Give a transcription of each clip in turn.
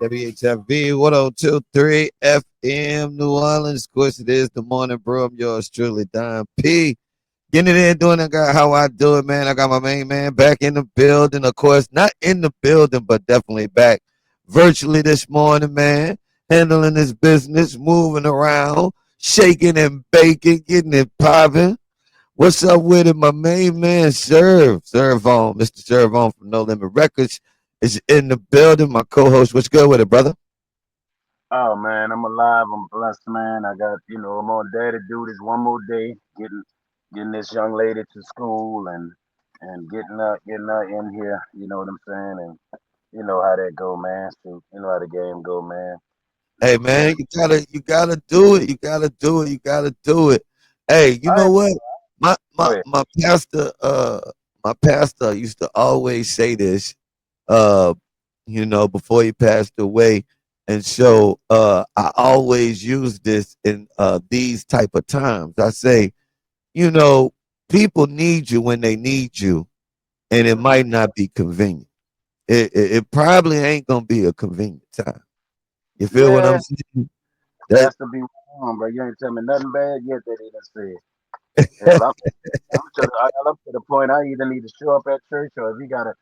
WHFB 1023 FM New Orleans. Of course, it is the morning brew. I'm yours truly, Don P. Getting it in, doing it, how I do it, man. I got my main man back in the building. Of course, not in the building, but definitely back virtually this morning, man. Handling his business, moving around, shaking and baking, getting it popping. What's up with it? My main man, Serve on. Mr. Serve on from No Limit Records is in the building. My co-host, what's good with it, brother? Oh man, I'm alive. I'm blessed, man. I got, I'm on day to do this one more day, getting this young lady to school and getting her in here. You know what I'm saying? And you know how that go, man. So you know how the game go, man. Hey Just man, getting. you gotta do it. You gotta do it. You gotta do it. Hey, you All know right, what? My go my ahead. my pastor my pastor used to always say this, uh, before he passed away. And so I always use this in these type of times. I say, you know, people need you when they need you, and it Mm-hmm. might not be convenient. It probably ain't gonna be a convenient time. You feel what Yeah, I'm saying? That Pastor be wrong, but you ain't tell me nothing bad yet that he done said. Hell, I'm to the point I either need to show up at church or if he gotta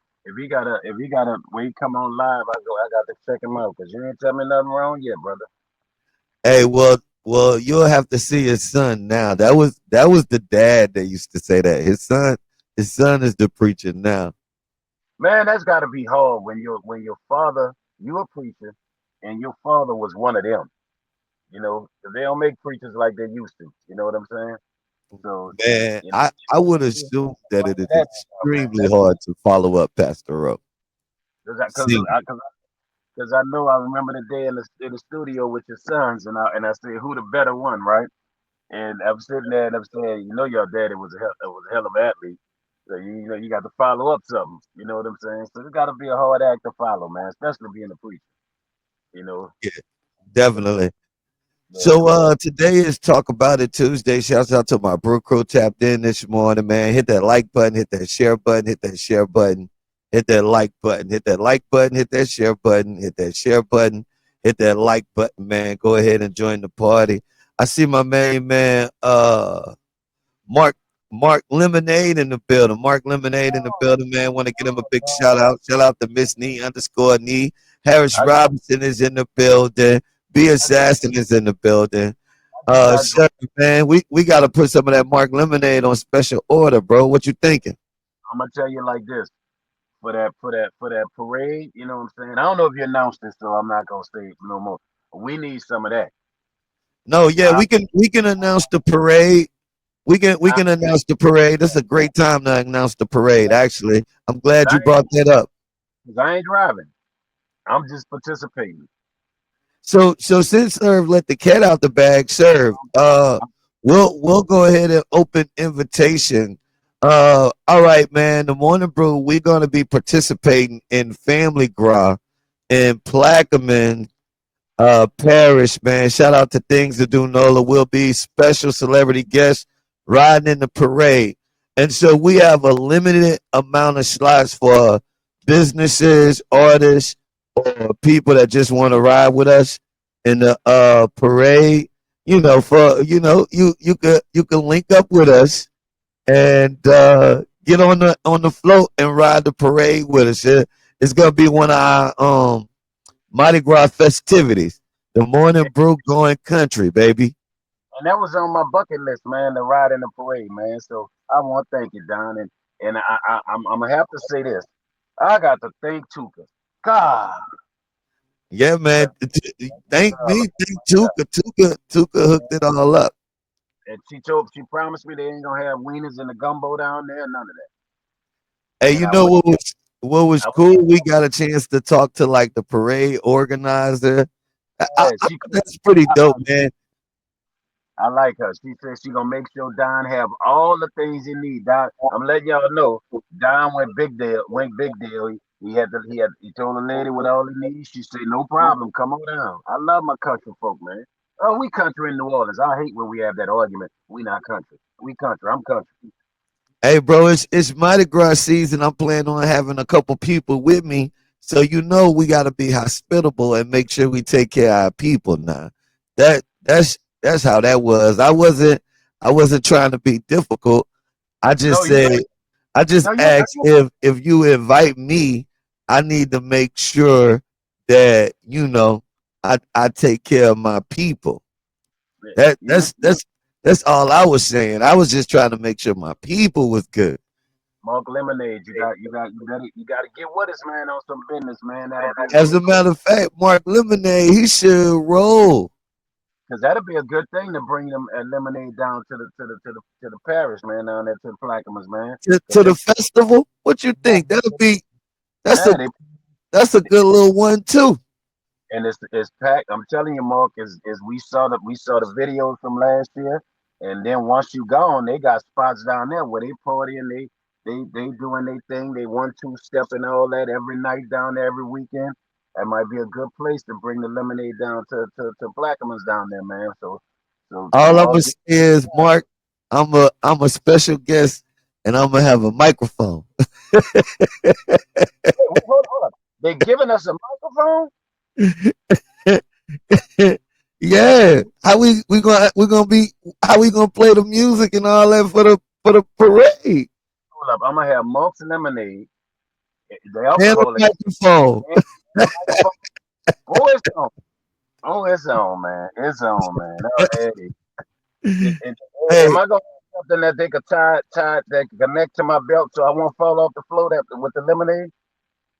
when he come on live, I got to check him out because you ain't tell me nothing wrong yet, brother. Hey, Well, you'll have to see his son now. That was the dad that used to say that. His son is the preacher now. Man, that's got to be hard when your father, you a preacher, and your father was one of them. You know, 'cause they don't make preachers like they used to. You know what I'm saying? So, Man, you know, I would yeah, assume that it is that man. extremely hard to follow up Pastor Rowe. Because See, because I know I remember the day in the studio with your sons, and I said who the better one, right? And I'm sitting there and I'm saying, you know, your daddy was a hell of an athlete. So you know you got to follow up something. You know what I'm saying? So it got to be a hard act to follow, man, especially being a preacher. You know, yeah, definitely. yeah, So man. today is Talk About It Tuesday. Shouts out to my brew crew tapped in this morning, man. Hit that like button, hit that share button, hit that share button, hit that like button, hit that like button, hit that share button, hit that share button, hit that like button, man. Go ahead and join the party. I see my main man, Mark Mark Lemonade in the building. Mark Lemonade in the building, man. Want to give him a big shout out. Shout out to Miss Nee underscore Nee. Harris How, Robinson is in the building. B how you Assassin is in the building. how you guys doing? Sir, man, we gotta put some of that Mark Lemonade on special order, bro. What you thinking? I'm gonna tell you like this. For that parade, you know what I'm saying? I don't know if you announced this, so I'm not gonna say it no more. We need some of that. No, yeah, I, we can announce the parade. We I, can announce the parade. This is a great time to announce the parade. Actually, I'm glad you I, brought that up. 'Cause I ain't driving. I'm just participating. So since Serve let the cat out the bag, Serve, we'll go ahead and open invitation. All right, man. The Morning Brew, we're gonna be participating in Family Gras in Plaquemine Parish, man. Shout out to Things to Do Nola. Will be special celebrity guests riding in the parade. And so we have a limited amount of slots for businesses, artists, or people that just want to ride with us in the parade. You can link up with us and get on the float and ride the parade with us. It's gonna be one of our Mardi Gras festivities. The Morning Brew going country, baby. And that was on my bucket list, man, to ride in the parade, man. So I want to thank you, Don. And I'm gonna have to say this. I got to thank Tuka. God, Yeah, that man. Thank girl, me. Thank Tuka. Tuka hooked it all up. and she promised me they ain't gonna have wieners in the gumbo down there, none of Hey, that. And you I know went, what was I, cool? We got a chance to talk to like the parade organizer. I yeah, she cool. that's pretty I, dope, man. I like her. She said she gonna make sure Don have all the things he need. Don, I'm letting y'all know. Don went big deal. Went big deal. He told the lady what all he needs. She said no problem. Come on down. I love my country folk, man. Oh, we country in New Orleans. I hate when we have that argument. We not country. We country. I'm country. Hey, bro, it's Mardi Gras season. I'm planning on having a couple people with me, so we got to be hospitable and make sure we take care of our people. Now, that's how that was. I wasn't trying to be difficult. I just No, you said I just no you asked if you invite me, I need to make sure that I take care of my people. That you that's that's that's all I was saying. I was just trying to make sure my people was good. Mark Lemonade. You got to get with us, man, on some business, man. That'll be a As good a matter of fact, Mark Lemonade, he should roll because that'll be a good thing to bring them lemonade down to the parish, man, down there to the Plaquemines, man. to Because the festival. What you think? That's a yeah, they that's a good little one too. and it's packed. I'm telling you, Mark, is we saw the videos from last year, and then once you gone, they got spots down there where they party and they doing their thing. They 1-2 step and all that every night down there every weekend. That might be a good place to bring the lemonade down to Plaquemines down there, man. So All I'm Mark, gonna say is, Mark, I'm a special guest, and I'm gonna have a microphone. wait, hold up. They giving us a microphone? Yeah, how we gonna be how we gonna play the music and all that for the parade Hold up. I'm gonna have Mark's lemonade, the and a alcoholic, microphone. and a microphone. Voice on. Oh, it's on, man. It's on, man. Oh, hey, am Hey, I gonna have something that they could tie that can connect to my belt so I won't fall off the float after with the lemonade?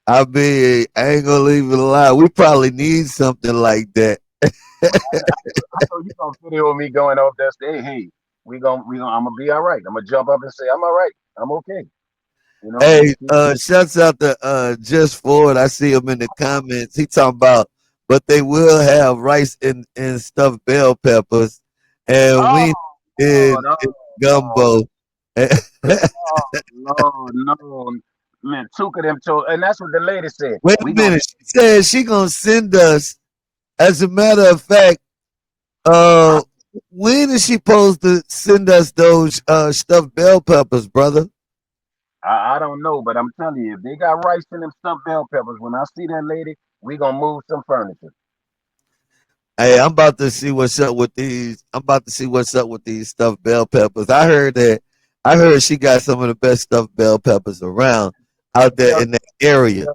I mean, I ain't gonna leave it alone. We probably need something like that. I know you gonna video me going off that stage. Hey, we gonna I'm gonna be all right. I'm gonna jump up and say I'm all right. I'm okay. You know, Hey, just keep. shouts out to Just Ford. I see him in the comments. He talking about, but they will have rice and stuffed bell peppers and Oh wing Lord, in oh gumbo. oh Lord, no, man, took them to, and that's what the lady said. Wait a We gonna minute. She said she gonna send us. As a matter of fact, uh, when is she supposed to send us those stuffed bell peppers, brother? I don't know, but I'm telling you, if they got rice in them stuffed bell peppers, when I see that lady, we gonna move some furniture. Hey, I'm about to see what's up with these. I'm about to see what's up with these stuffed bell peppers. I heard that. I heard she got some of the best stuffed bell peppers around out there Tell, in that area.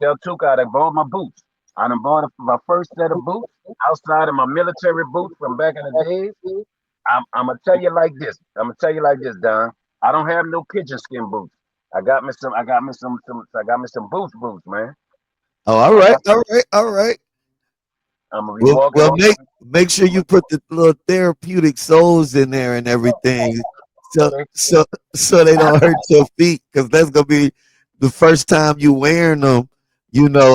tell Tuka I done bought my boots. I done bought my first set of boots outside of my military boots from back in the days. I'm gonna tell you like this. I'm gonna tell you like this, Don. I don't have no pigeon skin boots. I got me some. I got me some. I got me some boots, man. Oh, all I right, got. all right, all right. I'm gonna be Well, walking well, on. make sure you put the little therapeutic soles in there and everything, so Okay. so so they don't hurt your feet, because that's gonna be the first time you wearing them,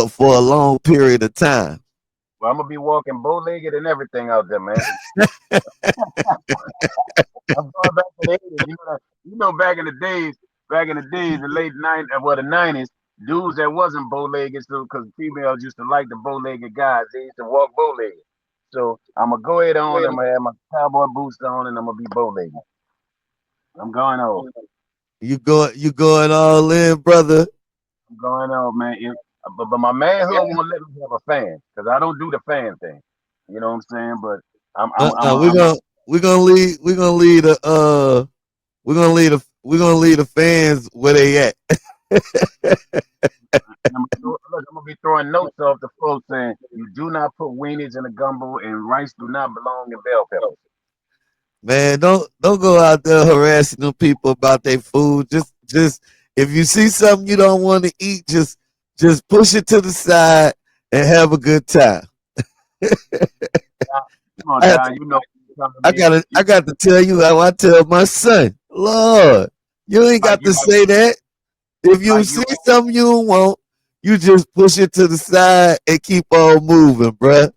for a long period of time. Well, I'm gonna be walking bow legged and everything out there, man. I'm going back to the 80s. Back in the days, the late 90s, well, the 90s, dudes that wasn't bow legged, so because females used to like the bow legged guys, they used to walk bow legged. So I'm gonna go ahead on. I'm gonna have my cowboy boots on, and I'm gonna be bow legged. I'm going off. You going all in, brother. I'm going off, man. But my manhood won't let me have a fan because I don't do the fan thing. You know what I'm saying? But I'm I'm I'm Uh-uh, I'm, I'm we're gonna leave the fans where they at. Look, I'm gonna be throwing notes off the floor saying you do not put weenies in a gumbo and rice do not belong in bell peppers. Man, don't go out there harassing them people about their food. Just if you see something you don't want to eat, just push it to the side and have a good time. Now, come on, I have to, Don. You know you come to I me. gotta You I got to tell you how I tell my son. Lord, you ain't like got you to say that. If you like see you. something you don't want, you just push it to the side and keep on moving, bruh.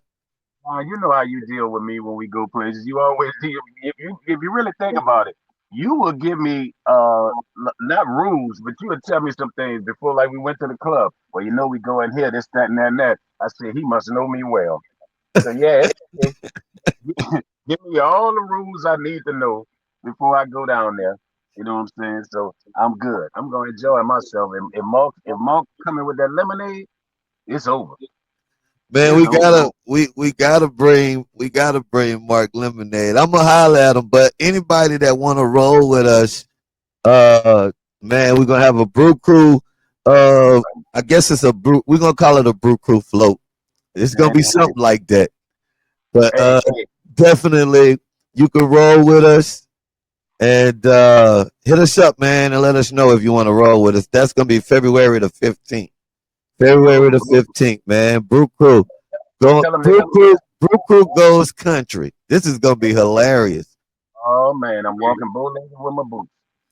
You know how you deal with me when we go places. You always deal. If you really think about it, you will give me not rules, but you would tell me some things before, like we went to the club. Well, you know we go in here, this, that, and that, and that. I said he must know me well. So yeah, it's okay. Give me all the rules I need to know before I go down there. You know what I'm saying? So I'm good. I'm gonna enjoy myself. If Mark coming with that lemonade, it's over. Man, It's we over. gotta we gotta bring Mark Lemonade. I'm gonna holler at him, but anybody that wanna roll with us, uh man, we're gonna have a brew crew. I guess it's a brew, we're gonna call it a brew crew float. It's gonna Man, be something like that. But hey, definitely you can roll with us and hit us up, man, and let us know if you want to roll with us. That's gonna be February the 15th. February the 15th, man. Brew crew. Go tell them they Brew got. Crew, Brew Crew goes country. This is gonna be hilarious. Oh man, I'm walking bow legged with my boots.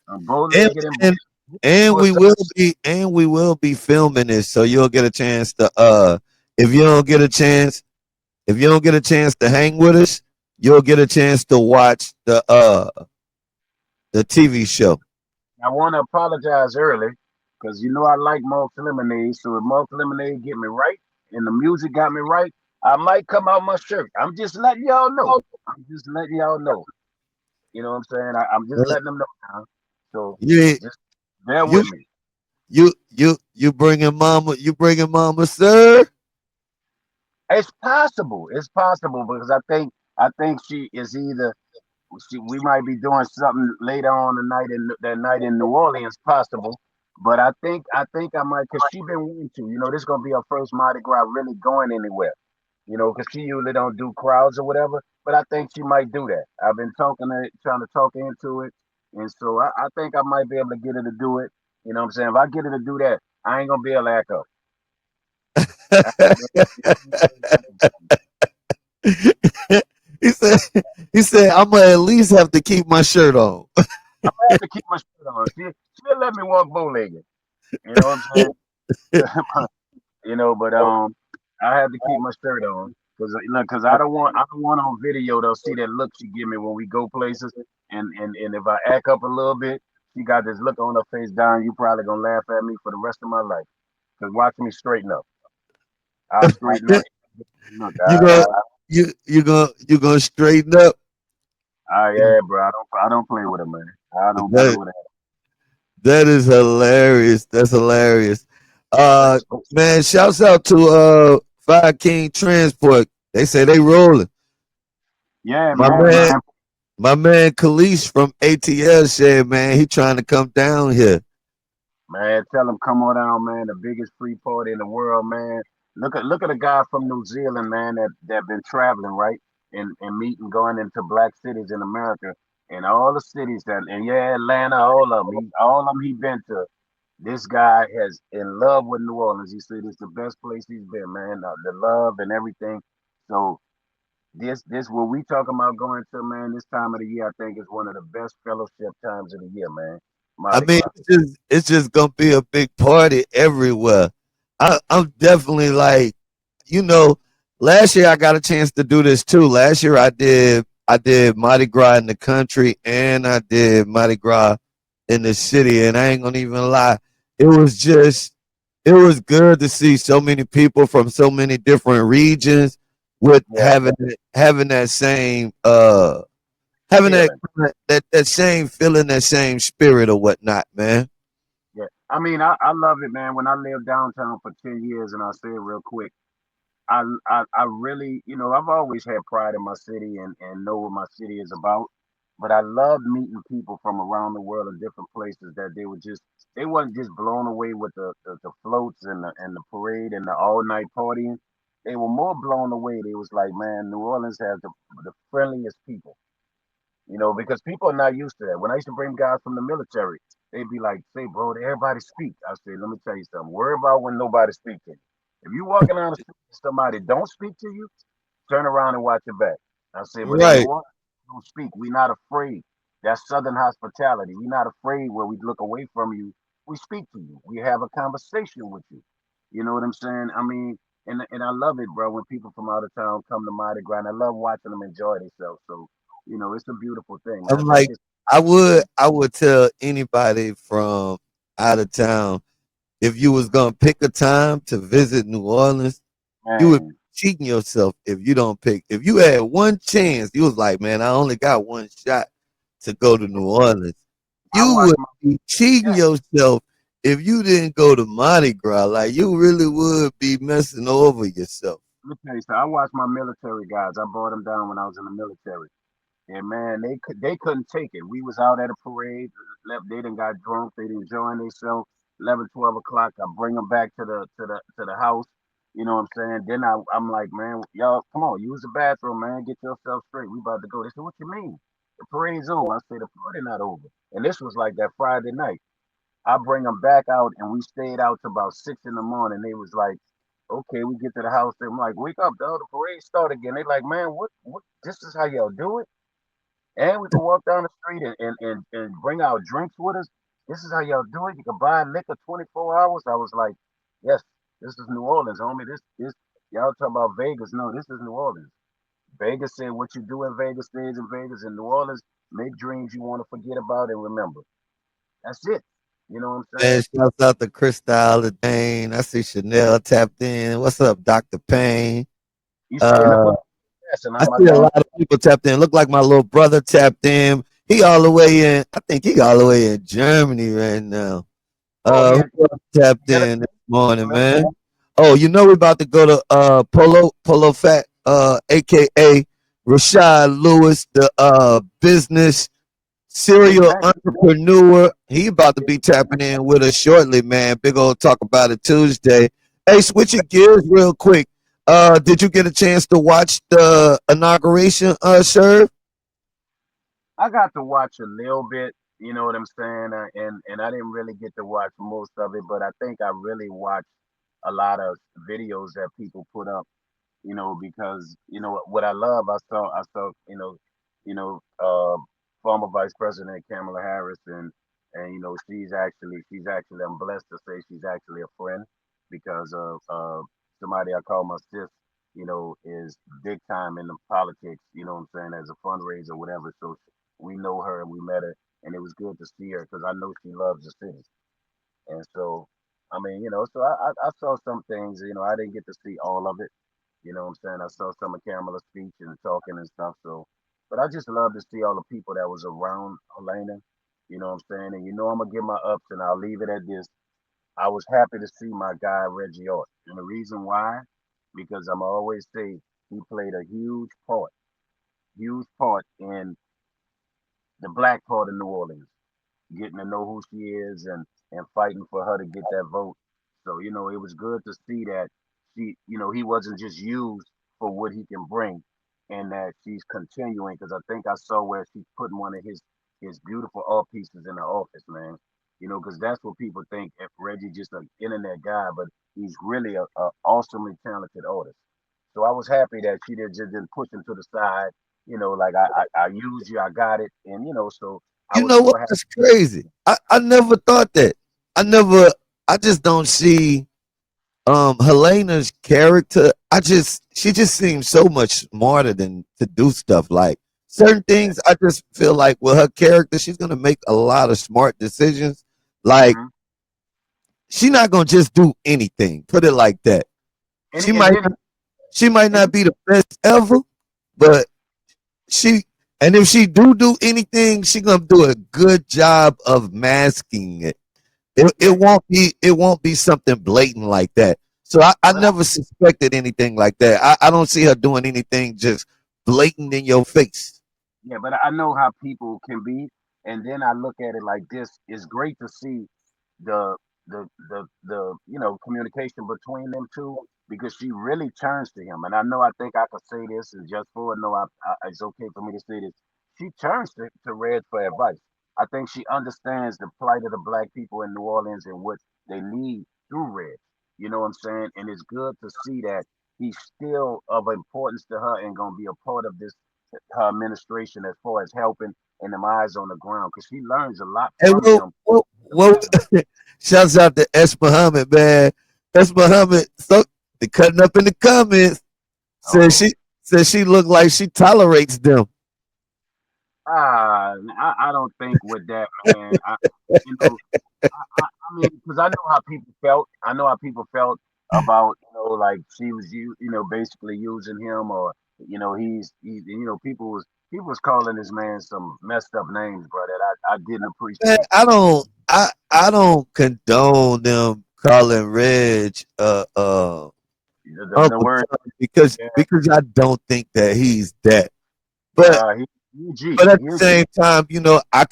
I'm bow And legged and and, boots. and What's we will be filming this, so you'll get a chance to if you don't get a chance if you don't get a chance to hang with us, you'll get a chance to watch the TV show. I want to apologize early because you know I like Malt's Lemonade. So if Malt's Lemonade get me right and the music got me right, I might come out my shirt. I'm just letting y'all know. I'm just letting y'all know. You know what I'm saying? I'm just Uh, letting them know now. So You just bear you with me. you bringing mama, sir. It's possible. It's possible because I think she is either we might be doing something later on the night in that night in New Orleans, possible. But I think I might because she been wanting to. You know, this gonna be her first Mardi Gras really going anywhere. Because she usually don't do crowds or whatever. But I think she might do that. I've been trying to talk her into it, and so I think I might be able to get her to do it. You know what I'm saying? If I get her to do that, I ain't gonna be able to act up. I ain't gonna be able to- he said, he said, I'm gonna at least have to keep my shirt on. I'm gonna have to keep my shirt on. She'll let me walk bow legged. You know what I'm saying? But I have to keep my shirt on because I don't want on video they'll see that look she give me when we go places, and if I act up a little bit, she got this look on her face, down. You probably gonna laugh at me for the rest of my life. Cause watch me straighten up. I'll straighten up. Look, you gonna you gonna straighten up. yeah, bro. I don't play with her, man. I don't play That with her. that is hilarious. That's hilarious. Uh That's, man, shouts out to Five King Transport. They say they rolling. yeah, My man. man, my man Khalees from ATL said, man, he trying to come down here. Man, tell them come on down, man. The biggest free party in the world, man. Look at a guy from New Zealand, man, that been traveling, right? And meeting going into black cities in America and all the cities and yeah, Atlanta, all of them he been to. This guy has in love with New Orleans. He said it's the best place he's been, man. The love and everything. So this what we talking about going to, man. This time of the year, I think is one of the best fellowship times of the year, man. I Mardi mean, Gras. it's just gonna be a big party everywhere. I'm definitely like, you know, last year I got a chance to do this too. Last year I did Mardi Gras in the country and I did Mardi Gras in the city, and I ain't gonna even lie, it was just it was good to see so many people from so many different regions with Yeah, having that same having that feeling. that same feeling, that same spirit or whatnot, man. Yeah, I mean, I love it, man. When I lived downtown for 10 years, and I'll say it real quick, I really, I've always had pride in my city and know what my city is about. But I love meeting people from around the world in different places that they wasn't just blown away with the floats and the parade and the all night partying. They were more blown away. They was like, man, New Orleans has the friendliest people. Because people are not used to that. When I used to bring guys from the military, they'd be like, say, bro, everybody speak. I said, let me tell you something. Worry about when nobody speaks to you. If you walking down the street and somebody don't speak to you, turn around and watch your back. I said, but in New Right. Orleans, we don't speak. We're not afraid. That's Southern hospitality. We're not afraid where we look away from you. We speak to you. We have a conversation with you. You know what I'm saying? I mean, and I love it, bro, when people from out of town come to Mardi Gras. And I love watching them enjoy themselves. So, it's a beautiful thing, man. I'm I think like, it's I would tell anybody from out of town, if you was gonna pick a time to visit New Orleans, you would be man. cheating yourself if you don't pick. If you had one chance, you was like, man, I only got one shot to go to New Orleans. I You watch would my be cheating yeah. yourself if you didn't go to Mardi Gras. Like you really would be messing over yourself. Let me tell you something. I watched my military guys. I brought them down when I was in the military. And man, they couldn't take it. We was out at a parade, left. They done got drunk. They didn't enjoying themselves. 11, 12 o'clock. I bring them back to the house. You know what I'm saying? Then I'm like, man, y'all, come on, use the bathroom, man. Get yourself straight. We about to go. They said, what you mean? The parade's over. I said, the parade not over. And this was like that Friday night. I bring them back out, and we stayed out till about 6 in the morning. They was like, okay, we get to the house. I'm like, wake up, dog. The parade start again. They like, man, what? This is how y'all do it? And we can walk down the street and bring our drinks with us. This is how y'all do it. You can buy liquor 24 hours. I was like, yes, this is New Orleans, homie. This y'all talk about Vegas. No, this is New Orleans. Vegas said what you do in Vegas stays in Vegas. In New Orleans, make dreams you want to forget about and remember. That's it. You know what I'm Man, saying? shouts out to Cristal Dane. I see Chanel tapped in. What's up, Dr. Payne? You stay in the Uh, Brooklyn, yes, and I I'm see a down. lot of people tapped in. Look like my little brother tapped in. He all the way in. I think he all the way in Germany right now. Oh yeah, Who else tapped get it. in this morning, man? Oh, we're about to go to Polo Fat, aka Rashad Lewis, the business serial Exactly. entrepreneur. He about to be tapping in with us shortly, man. Big old talk about it Tuesday. Hey, switching gears real quick. Did you get a chance to watch the inauguration, sir? I got to watch a little bit, you know what I'm saying, and I didn't really get to watch most of it, but I think I really watched a lot of videos that people put up, because what I love, I saw, you know, uh, former Vice President Kamala Harris, and she's actually, I'm blessed to say she's actually a friend because of somebody I call my sis, is big time in the politics, you know what I'm saying, as a fundraiser, whatever. So we know her and we met her, and it was good to see her because I know she loves the city. And so, I mean, so I saw some things, I didn't get to see all of it, you know what I'm saying? I saw some of Kamala's speech and talking and stuff. So, but I just love to see all the people that was around Helena, you know what I'm saying? And I'm going to give my ups and I'll leave it at this. I was happy to see my guy, Reggie Ort. And the reason why, because I'm always say he played a huge part in the black part of New Orleans, getting to know who she is and fighting for her to get that vote. So it was good to see that he wasn't just used for what he can bring, and that she's continuing. Because I think I saw where she's putting one of his beautiful art pieces in the office, man. Because that's what people think. If Reggie just an internet guy, but he's really a awesomely talented artist. So I was happy that she just didn't push him to the side. Like I use you, I got it, and so I You was know what? more happy. That's crazy. I never thought that. I never. I just don't see Helena's character. She just seems so much smarter than to do stuff like certain Yeah. things. I just feel like with her character, she's gonna make a lot of smart decisions. Like hmm she's not gonna just do anything. Put it like that. And She and might then she might and not be the best ever, but she and if she do anything, she gonna do a good job of masking it. yeah, It won't be something blatant like that. So I but never suspected anything like that. I don't see her doing anything just blatant in your face. but I know how people can be, and then I look at it like this: it's great to see the the communication between them two because she really turns to him. And I think I could say this, and just for no, it's okay for me to say this. She turns to Red for advice. I think she understands the plight of the black people in New Orleans and what they need through Red. You know what I'm saying? And it's good to see that he's still of importance to her and gonna be a part of this her administration as far as helping and them eyes on the ground because she learns a lot And from him. shouts out to S. Muhammad, man. S. Muhammad, so the cutting up in the comments says Oh, she looked like she tolerates them. I don't think with that, man. You know, I mean, because I know how people felt. I know how people felt about, like she was, basically using him, or people was calling this man some messed up names, bro. That I didn't Man, appreciate. I don't condone them calling Reg The Uncle word, Tony yeah, because I don't think that he's that. But he a G, but at he the a G. same time, I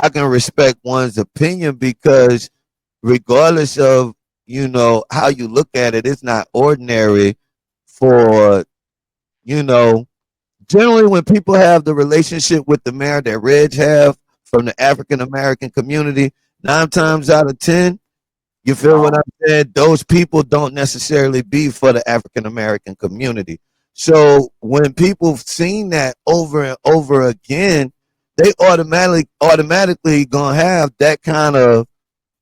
can respect one's opinion because regardless of how you look at it, it's not ordinary for you know generally when people have the relationship with the mayor that Reg have from the African American community, nine Yeah, times out of 10, you feel what no, I'm saying? Those people don't necessarily be for the African American community. So when people seen that over and over again, they automatically gonna have that kind of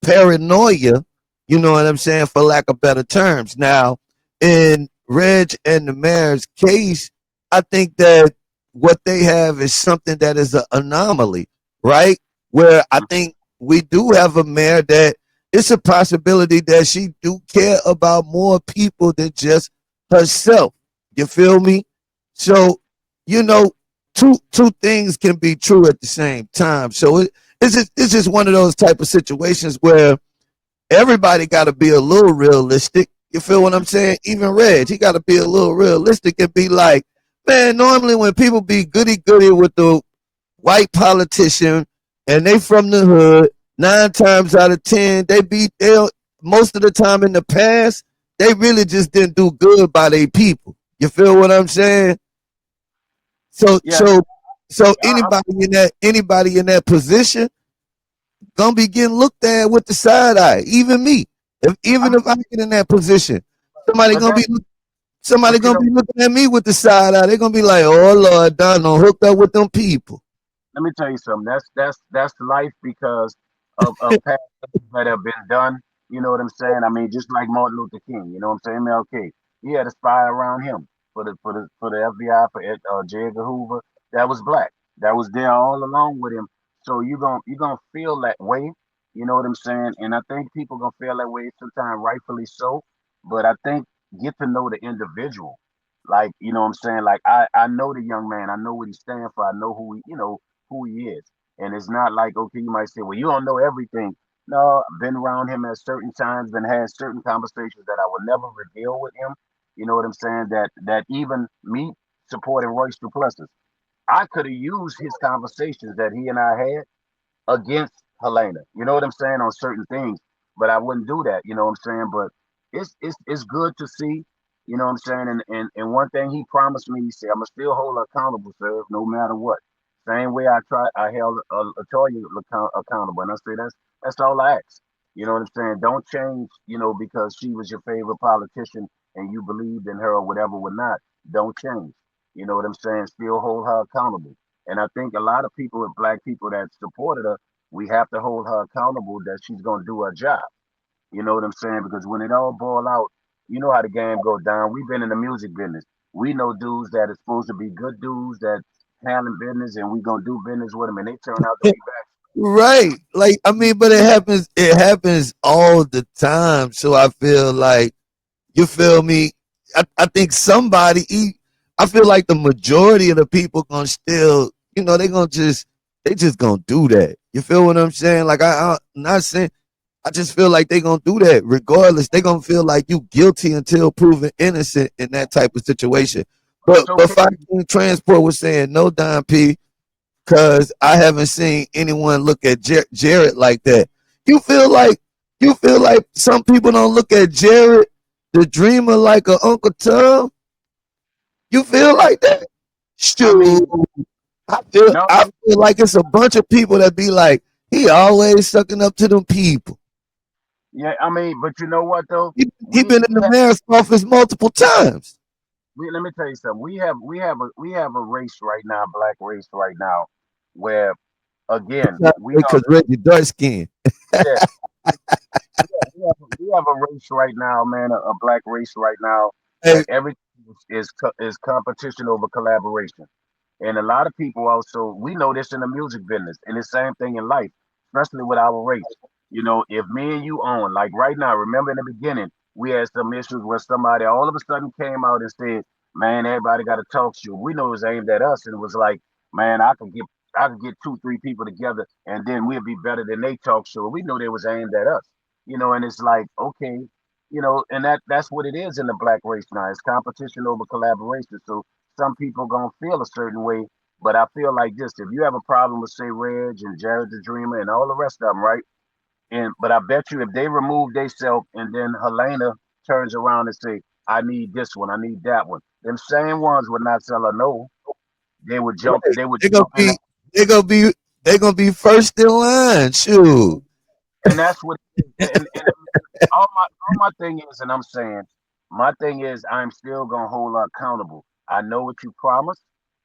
paranoia, you know what I'm saying, for lack of better terms. Now, in Reg and the mayor's case, I think that what they have is something that is an anomaly, right? Where I think we do have a mayor that it's a possibility that she do care about more people than just herself. You feel me? So, you know, two things can be true at the same time. So it's just one of those type of situations where everybody got to be a little realistic. You feel what I'm saying? Even Reg, he got to be a little realistic and be like, man, normally when people be goody goody with the white politician and they from the hood, 9 times out of 10, most of the time in the past, they really just didn't do good by their people. You feel what I'm saying? So Yeah, so so I, anybody in that position gonna be getting looked at with the side eye. Even me. I Even mean, if I get in that position, somebody but gonna that, be somebody but you gonna know, be looking at me with the side eye. They're gonna be like, "Oh Lord, Donald hooked up with them people." let me tell you something. That's life because of past things that have been done. You know what I'm saying? I mean, just like Martin Luther King. You know what I'm saying? MLK. He had a spy around him for the FBI for J. Edgar Hoover. That was black. That was there all along with him. So you gonna feel that way. You know what I'm saying? And I think people gonna feel that way sometimes, rightfully so. But I think get to know the individual. Like, you know what I'm saying? Like I know the young man. I know what he stands for. I know who he is. And it's not like, okay, you might say, well, you don't know everything. No, I've been around him at certain times, been had certain conversations that I would never reveal with him. You know what I'm saying? That even me supporting Royce Duplessis, I could have used his conversations that he and I had against Helena. You know what I'm saying on certain things, but I wouldn't do that. You know what I'm saying? But it's good to see. You know what I'm saying? And one thing he promised me, he said, "I'm gonna still hold her accountable, sir, no matter what." Same way I held Latoya accountable, and I say that's all I ask. You know what I'm saying? Don't change. You know because she was your favorite politician and you believed in her or whatever, or not. Don't change. You know what I'm saying? Still hold her accountable. And I think a lot of people with black people that supported her, we have to hold her accountable that she's gonna do her job. You know what I'm saying? Because when it all boil out, you know how the game go down. We've been in the music business. We know dudes that are supposed to be good dudes that handling business and we gonna do business with them and they turn out to be bad. Right. Like I mean, but it happens all the time. So I feel like you feel me? I think I feel like the majority of the people gonna still, they just gonna do that. You feel what I'm saying? Like I'm not saying I just feel like they gonna do that regardless. They gonna feel like you guilty until proven innocent in that type of situation. It's But okay. Fox Transport was saying no, Don P, because I haven't seen anyone look at Jared like that. You feel like you feel like some people don't look at Jared the dreamer like a Uncle Tom. You feel Yeah. like that? I Shoot, mean, no, I feel like it's a bunch of people that be like he always sucking up to them people. yeah, I mean, but you know what though? He been in We the have mayor's office multiple times. let me tell you something. We have a race right now, black race right now, where again we are Because Reggie dark skin. yeah. We have a race right now, man, a black race right now where Hey, everything is competition over collaboration. And a lot of people also, we know this in the music business and the same thing in life, especially with our race. You know, if me and you own, like right now, remember in the beginning, we had some issues where somebody all of a sudden came out and said, man, everybody got to talk to you. We know it was aimed at us and it was like, man, I could get two, three people together and then we'll be better than they talk show. We know they was aimed at us. And it's like, okay, and that's what it is in the black race now. It's competition over collaboration. So some people gonna feel a certain way, but I feel like this: if you have a problem with say Reg and Jared the Dreamer and all the rest of them, right? But I bet you if they remove themselves and then Helena turns around and say, "I need this one, I need that one," them same ones would not tell her no. They would jump. right. They would They gonna jump in. be they gonna be they gonna be first in line. Shoot. And that's what it is. And all my thing is, and I'm saying, my thing is, I'm still gonna hold her accountable. I know what you promised.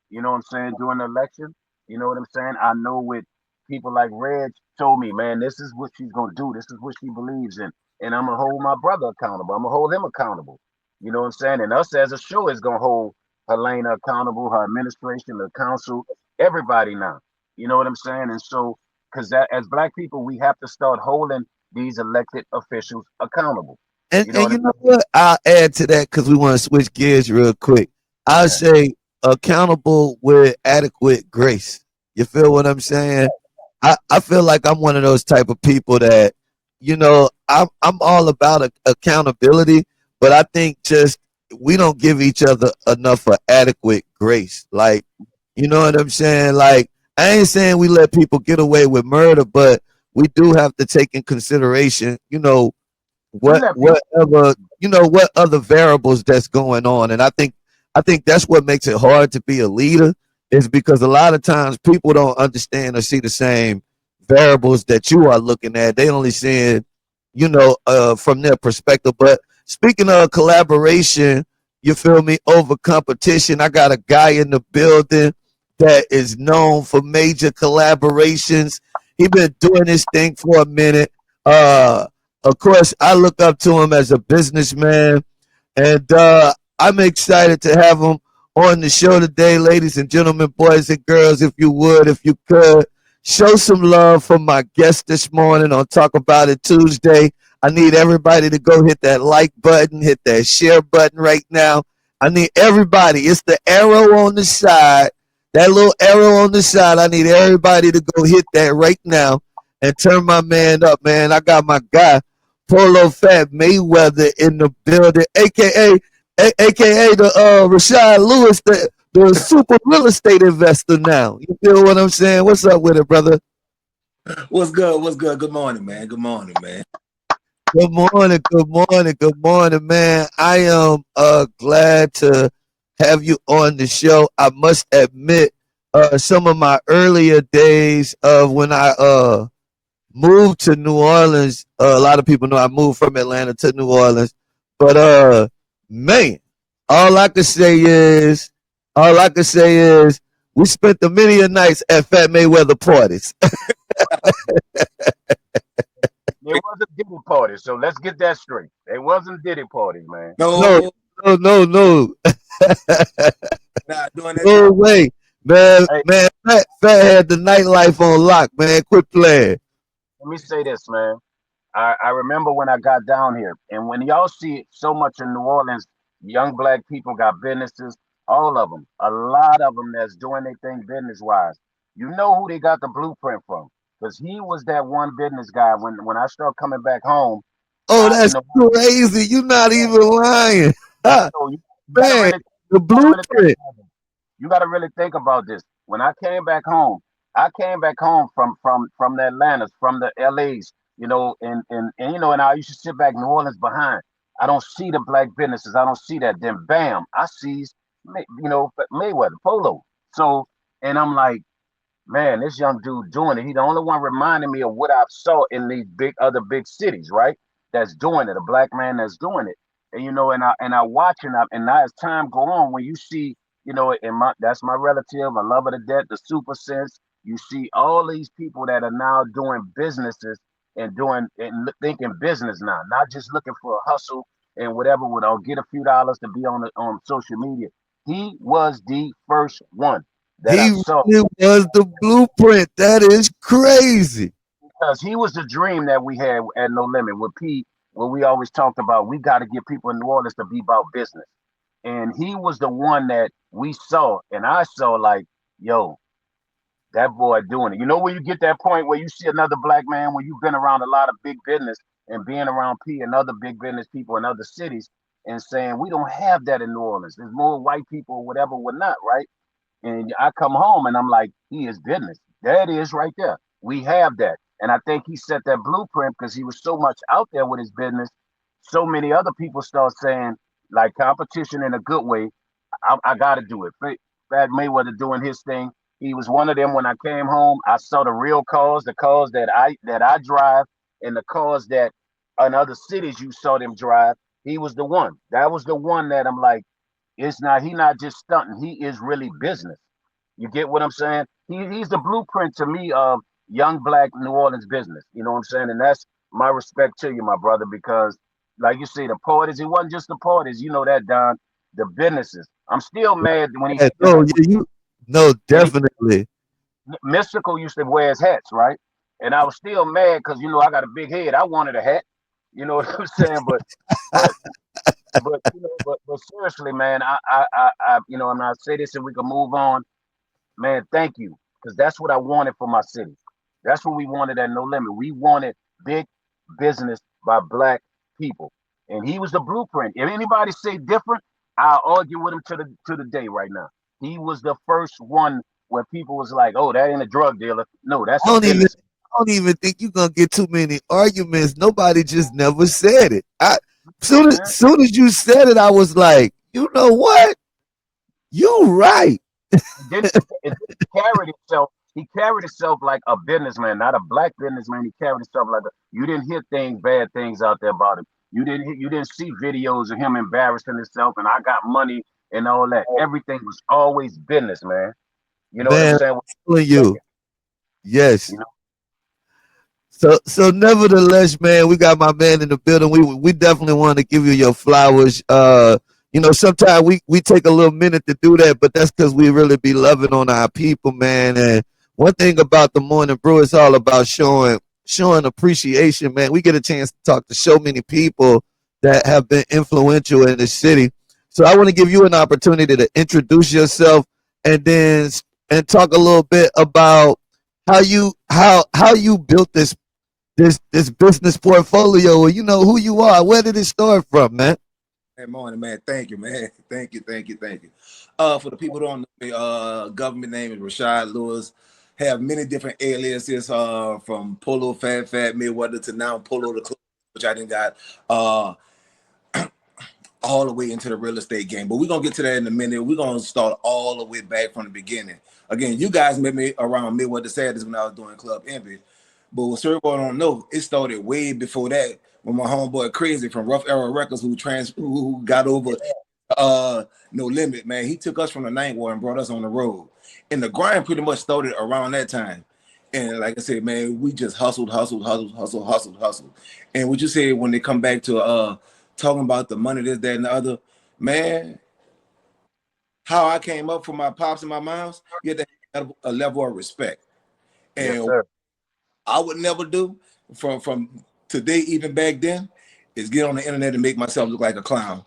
You know what I'm saying during the election. You know what I'm saying. I know what people like Reg told me, man. This is what she's gonna do. This is what she believes in, and I'm gonna hold my brother accountable. I'm gonna hold him accountable. You know what I'm saying. And us as a show is gonna hold Helena accountable, her administration, the council, everybody now. You know what I'm saying. And so because that as black people we have to start holding these elected officials accountable. And You know and what you I'm know what? I'll add to that because we want to switch gears real quick. I'll saying? say accountable with adequate grace. You feel what I'm saying? I feel like I'm one of those type of people that, I'm all about accountability, but I think just we don't give each other enough of adequate grace. Like, you know what I'm saying? Like, I ain't saying we let people get away with murder, but we do have to take in consideration, We what let people. whatever what other variables that's going on. And I think that's what makes it hard to be a leader, is because a lot of times people don't understand or see the same variables that you are looking at. They only seeing from their perspective. But speaking of collaboration, you feel me, over competition, I got a guy in the building that is known for major collaborations. He been doing this thing for a minute. Of course, I look up to him as a businessman, and I'm excited to have him on the show today, ladies and gentlemen, boys and girls. If you would, if you could, show some love for my guest this morning on Talk About It Tuesday. I need everybody to go hit that like button, hit that share button right now. I need everybody. It's the arrow on the side, that little arrow on the side. I need everybody to go hit that right now and turn my man up, man. I got my guy, Polo Phat Mayweather, in the building, aka the Rashad Lewis, the super real estate investor now. You feel what I'm saying? What's up with it, brother? What's good? What's good? Good morning, man. Good morning, man. Good morning, good morning, good morning, man. I am glad to have you on the show. I must admit, some of my earlier days of when I moved to New Orleans. A lot of people know I moved from Atlanta to New Orleans, but man, all I can say is, all I can say is, we spent the many a nights at Phat Mayweather parties. It wasn't Diddy parties, so let's get that straight. It wasn't Diddy parties, man. No, No, no, no, no, not doing that. no way, man, Hey, man. Phat had the nightlife on lock, man. Quit playing. let me say this, man. I remember when I got down here, and when y'all see so much in New Orleans, young black people got businesses, all of them, a lot of them that's doing their thing business wise. You know who they got the blueprint from? Because he was that one business guy. When I started coming back home, Oh, you that's know, crazy. You're not yeah, even lying. so you gotta Man, really, the you gotta really think blueprint. about it. You gotta really think about this. When I came back home from the Atlantas, from the LAs, and I used to sit back New Orleans behind. I don't see the black businesses. I don't see that. Then bam, I sees Mayweather Polo. So and I'm like, man, this young dude doing it. He the only one reminding me of what I saw in these big cities, right? That's doing it. A black man that's doing it. And I watch and now as time go on, when you see, that's my relative, I love her to death, the super sense. You see all these people that are now doing businesses and thinking business now, not just looking for a hustle and whatever would or get a few dollars to be on social media. He was the first one that I He saw really was the blueprint. That is crazy. because he was the dream that we had at No Limit with Pete, where we always talked about we got to get people in New Orleans to be about business. And he was the one that we saw, and I saw like, yo, that boy doing it. You know when you get that point where you see another black man when you've been around a lot of big business and being around P and other big business people in other cities and saying we don't have that in New Orleans. There's more white people or whatever, we're not, right? And I come home and I'm like, he is business. There it is right there. We have that. And I think he set that blueprint because he was so much out there with his business. So many other people start saying, like competition in a good way, I got to do it. Fat Mayweather doing his thing. He was one of them when I came home. I saw the real cars, the cars that I drive, and the cars that in other cities you saw them drive. He was the one. That was the one that I'm like, it's not he not just stunting. He is really business. You get what I'm saying? He's the blueprint to me of young black New Orleans business. You know what I'm saying? And that's my respect to you, my brother, because like you say, the parties, it wasn't just the parties, you know that, Don. The businesses. I'm still mad when he Yeah, you no, know yeah, no, when he definitely. Mystical used to wear his hats, right? And I was still mad because I got a big head. I wanted a hat. You know what I'm saying? But but seriously, man, and I say this and we can move on. Man, thank you. Because that's what I wanted for my city. That's what we wanted at No Limit. We wanted big business by black people. And he was the blueprint. If anybody say different, I'll argue with him to the day right now. He was the first one where people was like, oh, that ain't a drug dealer. No, that's I a don't even business. don't even think you're gonna get too many arguments. Nobody just never said it. Yeah, man. Soon as you said it, I was like, you know what? You right. And then he carried himself. He carried himself like a businessman, not a black businessman. He carried himself like a. You didn't hear bad things out there about him. You didn't see videos of him embarrassing himself and I got money and all that. Everything was always business, man. You know what I'm Man, saying? I'm telling you. Yes. You know, So nevertheless, man, we got my man in the building. We definitely want to give you your flowers. Sometimes we take a little minute to do that, but that's because we really be loving on our people, man. And one thing about the morning brew is all about showing appreciation, man. We get a chance to talk to so many people that have been influential in the city. So I want to give you an opportunity to introduce yourself and then and talk a little bit about how you built this business portfolio, or you know who you are. Where did it start from, man? Good morning, man. Thank you, man. Thank you. For the people who don't know me, government name is Rashad Lewis. Have many different aliases, from Polo Phat Mayweather to now Polo the Club, which I didn't got all the way into the real estate game. But we're gonna get to that in a minute. We're gonna start all the way back from the beginning. Again, you guys met me around Mayweather Sadness when I was doing Club Envy. But what Servo don't know, it started way before that when my homeboy Crazy from Rough Era Records, who got over No Limit, man. He took us from the ninth ward and brought us on the road. And the grind pretty much started around that time. And like I said, man, we just hustled. And what you say when they come back to talking about the money, this, that, and the other, man, how I came up for my pops and my moms, you had to have a level of respect. yes, And sir. I would never do from today, even back then, is get on the internet and make myself look like a clown.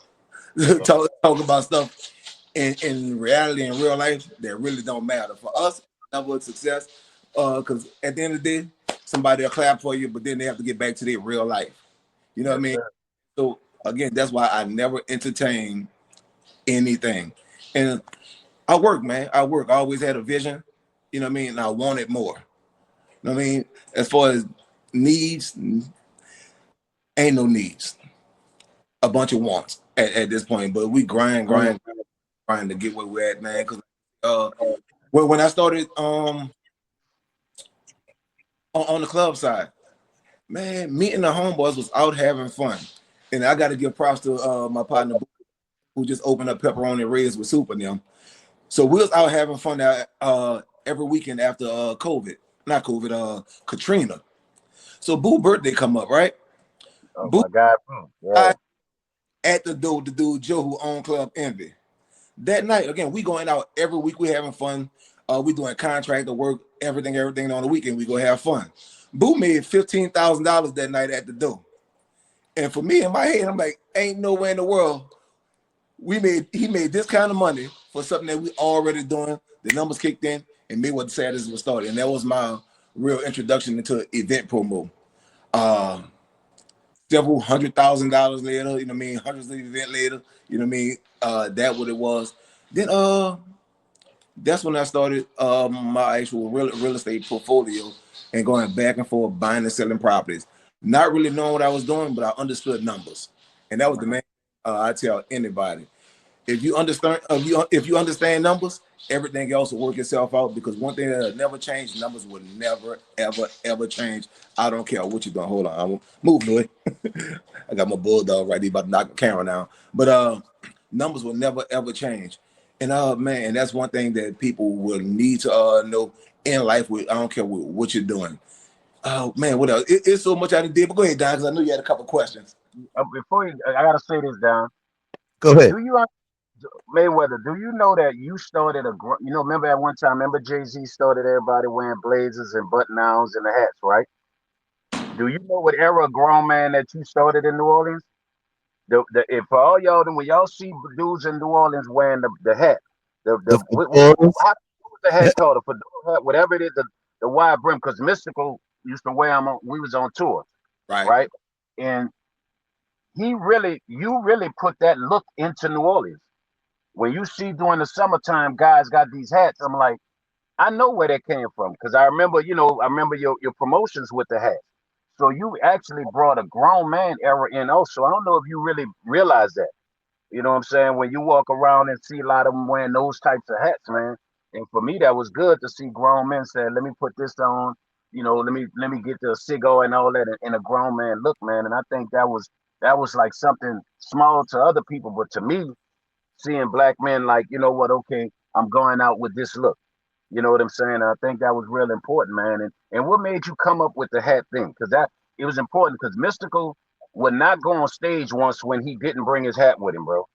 Yes, talk about stuff in reality, in real life, that really don't matter. For us, level of success, because at the end of the day, somebody will clap for you, but then they have to get back to their real life. You know what I yes, mean? sir. So again, that's why I never entertain anything. And I work, man. I work. I always had a vision. You know what I mean? And I wanted more. You know what I mean? As far as needs, ain't no needs. A bunch of wants at this point. But we grind to get where we're at, man. Because uh, when I started on the club side, man, me and the homeboys was out having fun. And I got to give props to my partner who just opened up Pepperoni Reds with Soup and them. So we was out having fun every weekend after COVID, not COVID, Katrina. So Boo birthday come up, right? Oh Boo my God. Yeah. at the dude Joe who owned Club Envy. That night, again, we going out every week. We having fun. We doing contractor work, everything on the weekend. We go have fun. Boo made $15,000 that night at the door. And for me in my head, I'm like, ain't nowhere in the world he made this kind of money for something that we already doing. The numbers kicked in, and me what the saddest was started. And that was my real introduction into event promo. Uh, Several $100,000 later, you know what I mean, hundreds of event later, you know what I mean. That what it was. Then that's when I started my actual real estate portfolio and going back and forth buying and selling properties. Not really knowing what I was doing, but I understood numbers, and that was the main. I tell anybody, if you understand numbers, everything else will work itself out. Because one thing that'll never change, numbers will never ever change. I don't care what you're doing. Hold on, I won't move, Louis. I got my bulldog right there about to knock the camera down. But numbers will never ever change. And man, that's one thing that people will need to know in life. With I don't care what you're doing. Oh man, what else? It's so much I did. But go ahead, Don, because I know you had a couple questions. Before you, I gotta say this down. Go ahead. Do you Mayweather? Do you know that you started remember at one time? Remember Jay-Z started everybody wearing blazers and button downs and the hats, right? Do you know what era of grown man that you started in New Orleans? If for all y'all, then when y'all see dudes in New Orleans wearing the hat, The fedoras. what was the hat called? A fedora hat, whatever it is, the wide brim. Because Mystical used to wear them. We was on tour, Right. right? And you really put that look into New Orleans. When you see during the summertime, guys got these hats. I'm like, I know where that came from because I remember, I remember your promotions with the hat. So you actually brought a grown man era in also. I don't know if you really realize that. You know what I'm saying? When you walk around and see a lot of them wearing those types of hats, man. And for me, that was good to see grown men saying, "Let me put this on." Let me get the cigar and all that in a grown man look, man. And I think that was like something small to other people, but to me, seeing black men like, you know what? Okay, I'm going out with this look. You know what I'm saying? I think that was real important, man. And what made you come up with the hat thing? Because that it was important because Mystical would not go on stage once when he didn't bring his hat with him, bro.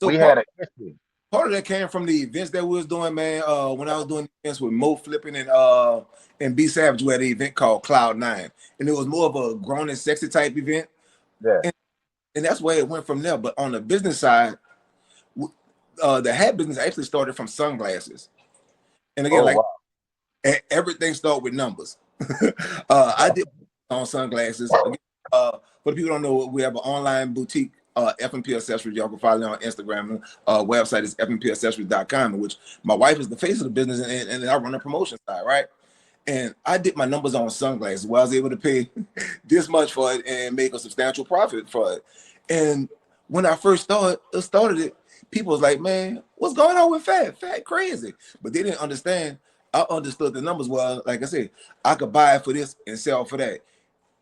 So We had an issue. part of that came from the events that we was doing, man. When I was doing events with Mo Flipping and B Savage, we had an event called Cloud Nine, and it was more of a grown and sexy type event, Yeah. and, and that's where it went from there. But on the business side, the hat business actually started from sunglasses, and again, Oh like wow. everything started with numbers. I did on sunglasses. Again, for the people who don't know, we have an online boutique, FMP Accessories. Y'all can follow it on Instagram. Website is fmpaccessories.com, in which my wife is the face of the business, and I run the promotion side, right? And I did my numbers on sunglasses where I was able to pay this much for it and make a substantial profit for it. And when I first started it, people was like, man, what's going on with Phat? Phat crazy. But they didn't understand. I understood the numbers well. Like I said, I could buy it for this and sell for that.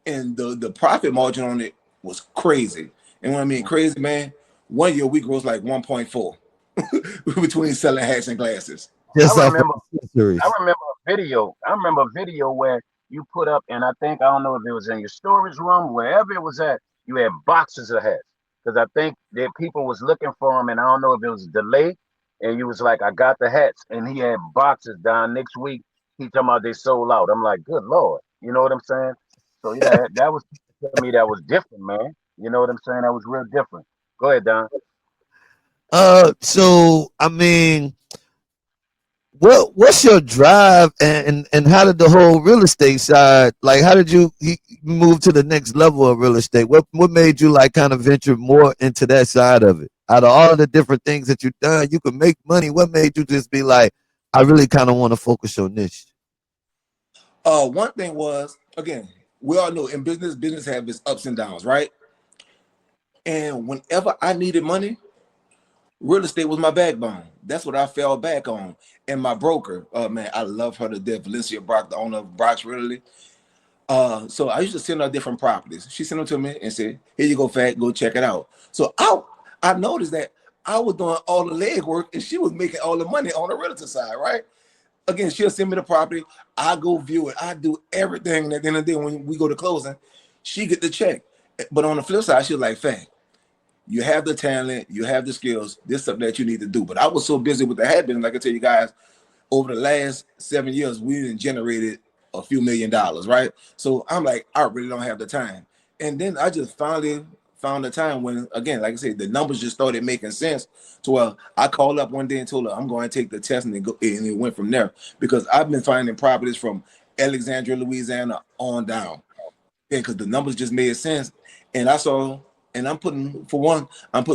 And the profit margin on it was crazy. And when I mean crazy, man, 1 year we grossed like 1.4 between selling hats and glasses. I Just off of remember I accessories. remember a video. I remember a video where you put up, and I don't know if it was in your storage room, wherever it was at. You had boxes of hats because I think that people was looking for them, and I don't know if it was a delay. And you was like, "I got the hats," and he had boxes down next week. He talking about they sold out. I'm like, "Good lord," you know what I'm saying? So yeah, that was to me that was different, man. You know what I'm saying? That was real different. Go ahead, Don. So I mean, what's your drive and how did the whole real estate side like how did you move to the next level of real estate? What made you like kind of venture more into that side of it? Out of all the different things that you've done, you could make money. What made you just be like, I really kind of want to focus on this? One thing was, again, we all know in business have its ups and downs, right? And whenever I needed money, real estate was my backbone. That's what I fell back on. And my broker, man, I love her to death, Valencia Brock, the owner of Brock's Realty. So I used to send her different properties. She sent them to me and said, "Here you go, Phat, go check it out." So I noticed that I was doing all the leg work and she was making all the money on the realtor side, right? Again, she'll send me the property. I go view it. I do everything. And at the end of the day, when we go to closing, she get the check. But on the flip side, she was like, "Phat, you have the talent, you have the skills. This is something that you need to do." But I was so busy with the hat business, like I tell you guys, over the last 7 years, we generated a few $1 million, right? So I'm like, I really don't have the time. And then I just finally found the time when, again, like I said, the numbers just started making sense. To where I called up one day and told her I'm going to take the test, and it went from there. Because I've been finding properties from Alexandria, Louisiana on down. Yeah, because the numbers just made sense. And I saw, and I'm putting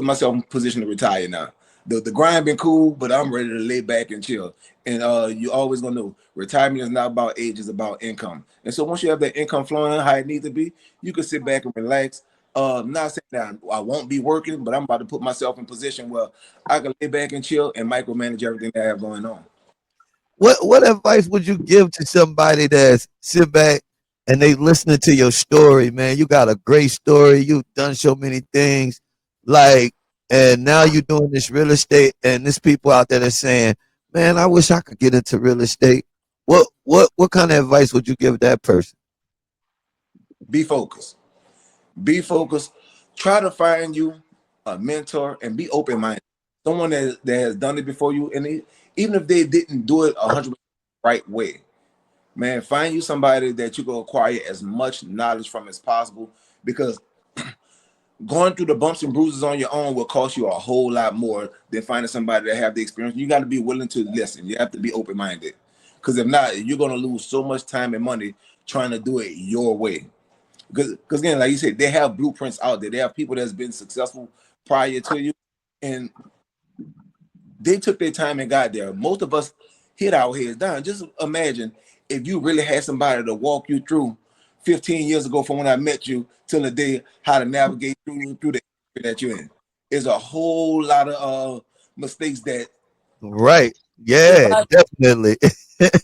myself in position to retire now. The grind been cool, but I'm ready to lay back and chill. And you always gonna know retirement is not about age, it's about income. And so once you have that income flowing how it needs to be, you can sit back and relax. Not saying that I won't be working, but I'm about to put myself in position where I can lay back and chill and micromanage everything that I have going on. What advice would you give to somebody that's sit back and they listening to your story, man? You got a great story. You've done so many things, like, and now you're doing this real estate, and there's people out there that's saying, "Man, I wish I could get into real estate." What kind of advice would you give that person? Be focused. Be focused. Try to find you a mentor and be open minded. Someone that has done it before you, and even if they didn't do it 100% right way, man, find you somebody that you can acquire as much knowledge from as possible. Because going through the bumps and bruises on your own will cost you a whole lot more than finding somebody that have the experience. You got to be willing to listen. You have to be open minded. Because if not, you're gonna lose so much time and money trying to do it your way. Because again, like you said, they have blueprints out there. They have people that's been successful prior to you, and they took their time and got there. Most of us hit our heads down. Just imagine if you really had somebody to walk you through 15 years ago from when I met you till the day how to navigate through the area that you're in. There's a whole lot of mistakes that Right. it's Yeah, like definitely.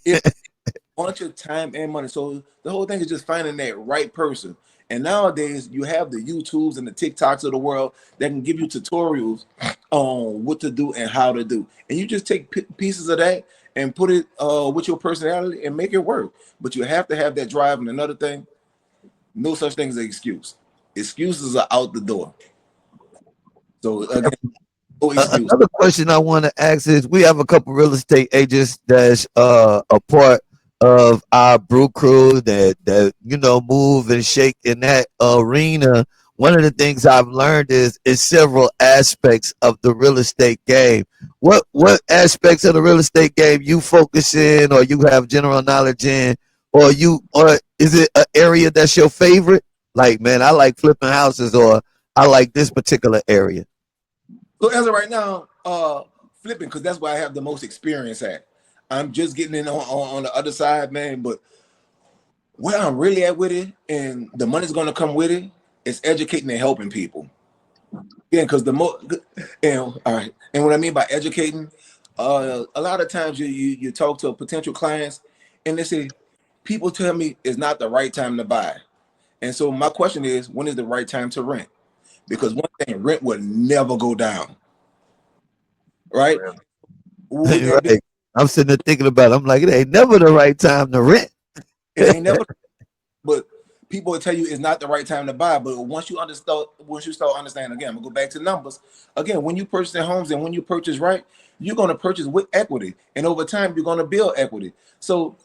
it's a bunch of time and money. So the whole thing is just finding that right person. And nowadays you have the YouTubes and the TikToks of the world that can give you tutorials on what to do and how to do. And you just take pieces of that and put it with your personality and make it work. But you have to have that drive. And another thing, no such thing as an excuse. Excuses are out the door. So again, no excuse. Another question I want to ask is: we have a couple real estate agents that's a part of our brew crew that move and shake in that arena. One of the things I've learned is several aspects of the real estate game. What aspects of the real estate game you focus in, or you have general knowledge in, or is it an area that's your favorite? Like, man, I like flipping houses, or I like this particular area. So as of right now, flipping because that's where I have the most experience at. I'm just getting in on the other side, man. But where I'm really at with it, and the money's gonna come with it, is educating and helping people. Yeah, because the more, and all right, and what I mean by educating, a lot of times you talk to potential clients, and they say people tell me it's not the right time to buy, and so my question is, when is the right time to rent? Because one thing, rent will never go down, right? Well, With that, Right. I'm sitting there thinking about it. I'm like, it ain't never the right time to rent. it ain't never. But people will tell you it's not the right time to buy. But once you start understanding, again, I'm gonna go back to numbers. Again, when you purchase homes and when you purchase right, you're gonna purchase with equity, and over time you're gonna build equity. So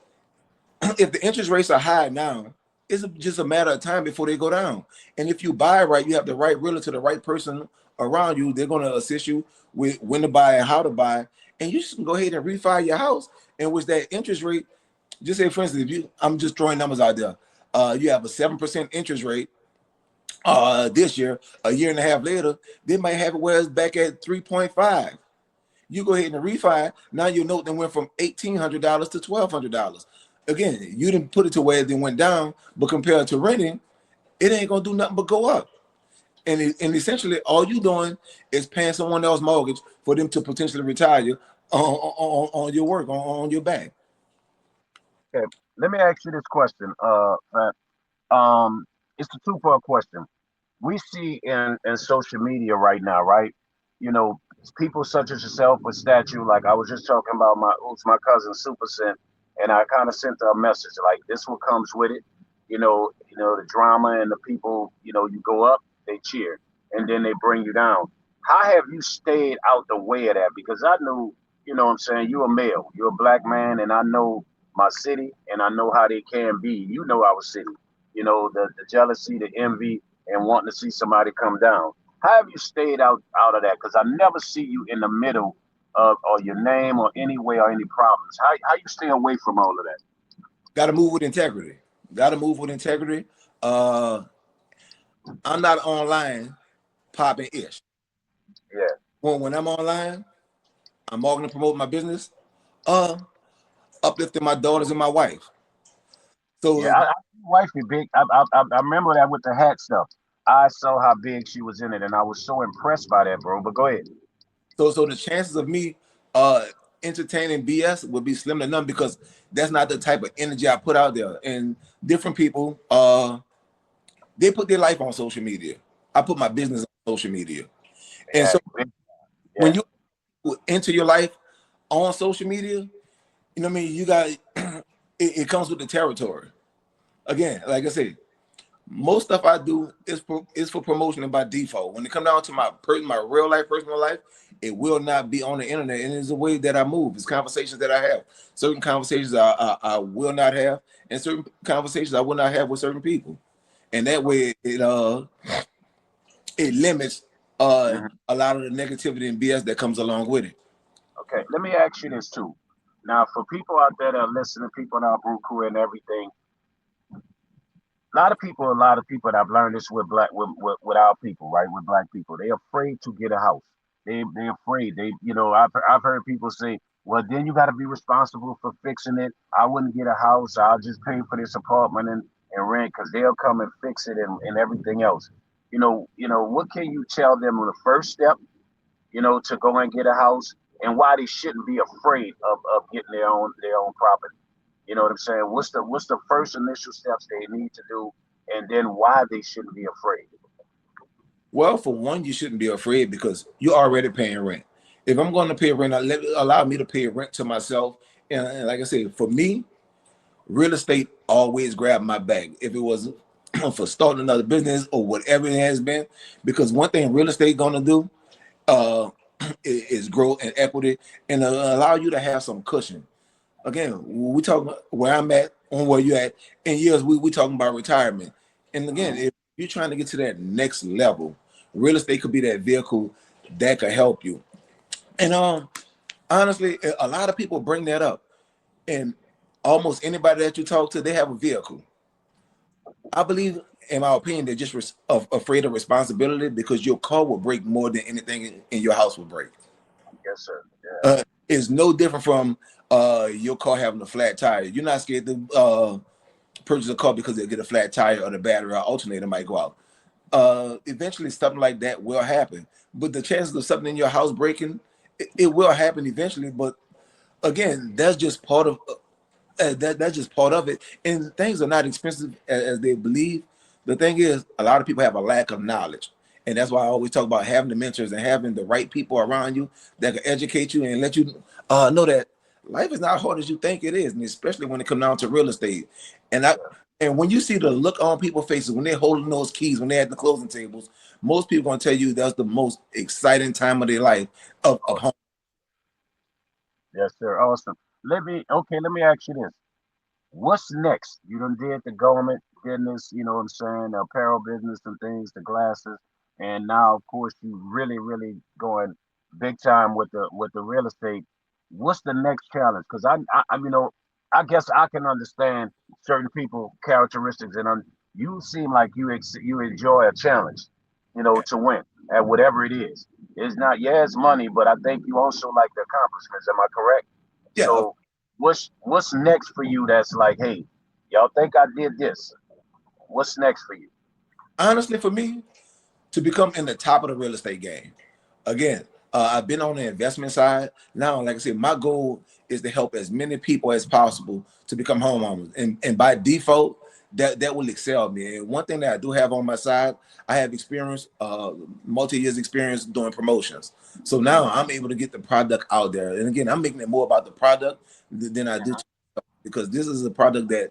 if the interest rates are high now, it's just a matter of time before they go down. And if you buy right, you have the right realtor, the right person around you. They're gonna assist you with when to buy and how to buy, and you just can go ahead and refi your house. And with that interest rate, just say for instance, if you, I'm just throwing numbers out there. You have a 7% interest rate this year. A year and a half later, they might have it where it's back at 3.5. You go ahead and refi. Now your note then went from $1,800 to $1,200. Again, you didn't put it to where it then went down, but compared to renting, it ain't gonna do nothing but go up. And essentially, all you doing is paying someone else's mortgage for them to potentially retire you on your work on your back. okay, let me ask you this question. It's a two-part question. We see in social media right now, right? You know, people such as yourself with statue. Like I was just talking about my cousin Super sent, and I kind of sent her a message like this. What comes with it? The drama and the people. You go up, they cheer, and then they bring you down. How have you stayed out the way of that? Because I knew, what I'm saying, you're a male, you're a black man, and I know my city, and I know how they can be. You know our city. The jealousy, the envy, and wanting to see somebody come down. How have you stayed out of that? Because I never see you in the middle of or your name or any way or any problems. How you stay away from all of that? Got to move with integrity. Got to move with integrity. Uh, I'm not online popping ish. Yeah, When I'm online, I'm marketing to promote my business, uh, uplifting my daughters and my wife. yeah. So, I wifey big. I remember that with the hat stuff. I saw how big she was in it, and I was so impressed by that, bro. But go ahead. so the chances of me uh entertaining BS would be slim to none because that's not the type of energy I put out there. And different people, they put their life on social media. I put my business on social media, and Yeah, so yeah, when you enter your life on social media, you know what I mean. You got it comes with the territory. Again, like I said, most stuff I do is for promotion and by default. When it comes down to my real life, personal life, it will not be on the internet. And it's the way that I move. It's conversations that I have. Certain conversations I will not have, and certain conversations I will not have with certain people. And that way it limits hmm a lot of the negativity and BS that comes along with it. okay. Let me ask you this too. Now, for people out there that are listening, people in our brew crew and everything, a lot of people, and I've learned this with with our people, right? With black people, they're afraid to get a house. They're afraid. I've heard people say, Well, then you got to be responsible for fixing it. I wouldn't get a house. I'll just pay for this apartment and rent because they'll come and fix it and everything else. What can you tell them on the first step, to go and get a house and why they shouldn't be afraid of getting their own property. You know what I'm saying? What's the first initial steps they need to do and then why they shouldn't be afraid? Well, for one, you shouldn't be afraid because you're already paying rent. If I'm going to pay rent, allow me to pay rent to myself. And like I said, for me, real estate always grabbed my bag. If it was for starting another business or whatever it has been, because one thing real estate gonna do uh, is growth and equity and allow you to have some cushion. Again, we talking where I'm at on where you at in years. We talking about retirement, and again, Mhm. if you're trying to get to that next level, real estate could be that vehicle that could help you. And honestly, a lot of people bring that up, and almost anybody that you talk to, they have a vehicle. I believe, in my opinion, they're just afraid of responsibility because your car will break more than anything in your house will break. Yes, sir. Yeah. It's no different from your car having a flat tire. You're not scared to purchase a car because they'll get a flat tire or the battery or alternator might go out. Eventually, something like that will happen. But the chances of something in your house breaking, it will happen eventually. But again, that's just part of that's just part of it. And things are not expensive as they believe. The thing is, a lot of people have a lack of knowledge, and that's why I always talk about having the mentors and having the right people around you that can educate you and let you know that life is not as hard as you think it is, and especially when it comes down to real estate. And I and when you see the look on people's faces when they're holding those keys, when they're at the closing tables, most people gonna tell you that's the most exciting time of their life of home. Yes, sir. Awesome. Let me ask you this. What's next? You done did the government business, you know what I'm saying, the apparel business and things, the glasses, and now of course you really, really going big time with the real estate. What's the next challenge? Because I guess I can understand certain people characteristics, and you seem like you enjoy a challenge, to win at whatever it is. It's not, yeah, it's money, but I think you also like the accomplishments. Am I correct? Yeah, So what's next for you that's like, hey, y'all think I did this? What's next for you? honestly, for me, to become in the top of the real estate game. Again, I've been on the investment side. Now, like I said, my goal is to help as many people as possible to become homeowners. And by default, that will excel me. And one thing that I do have on my side, I have experience, multi-years experience doing promotions. So now I'm able to get the product out there. And again, I'm making it more about the product than I do because this is a product that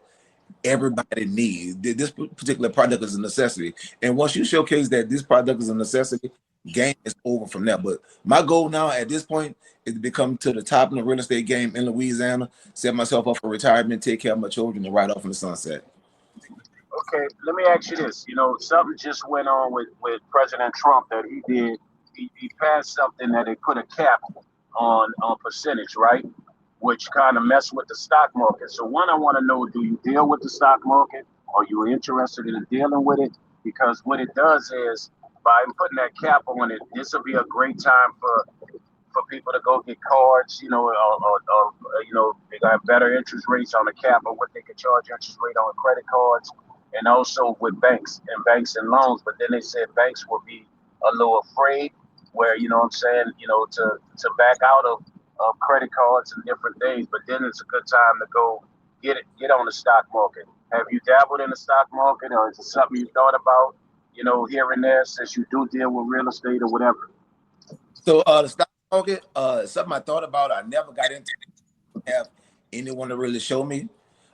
everybody needs. This particular product is a necessity. And once you showcase that this product is a necessity, game is over from there. But my goal now at this point is to become to the top in the real estate game in Louisiana, set myself up for retirement, take care of my children, and ride off in the sunset. Okay, let me ask you this. Something just went on with President Trump that he did. He passed something that they put a cap on percentage, right? Which kind of messed with the stock market. So one, I want to know, do you deal with the stock market? Are you interested in dealing with it? Because what it does is by putting that cap on it, this will be a great time for people to go get cards, they got better interest rates on the cap of what they can charge interest rate on credit cards and also with banks and loans. But then they said banks will be a little afraid where, you know what I'm saying, to back out of credit cards and different things. But then it's a good time to go get on the stock market. Have you dabbled in the stock market or is it something you thought about, here and there since you do deal with real estate or whatever? So the stock market, something I thought about. I never got into have anyone to really show me.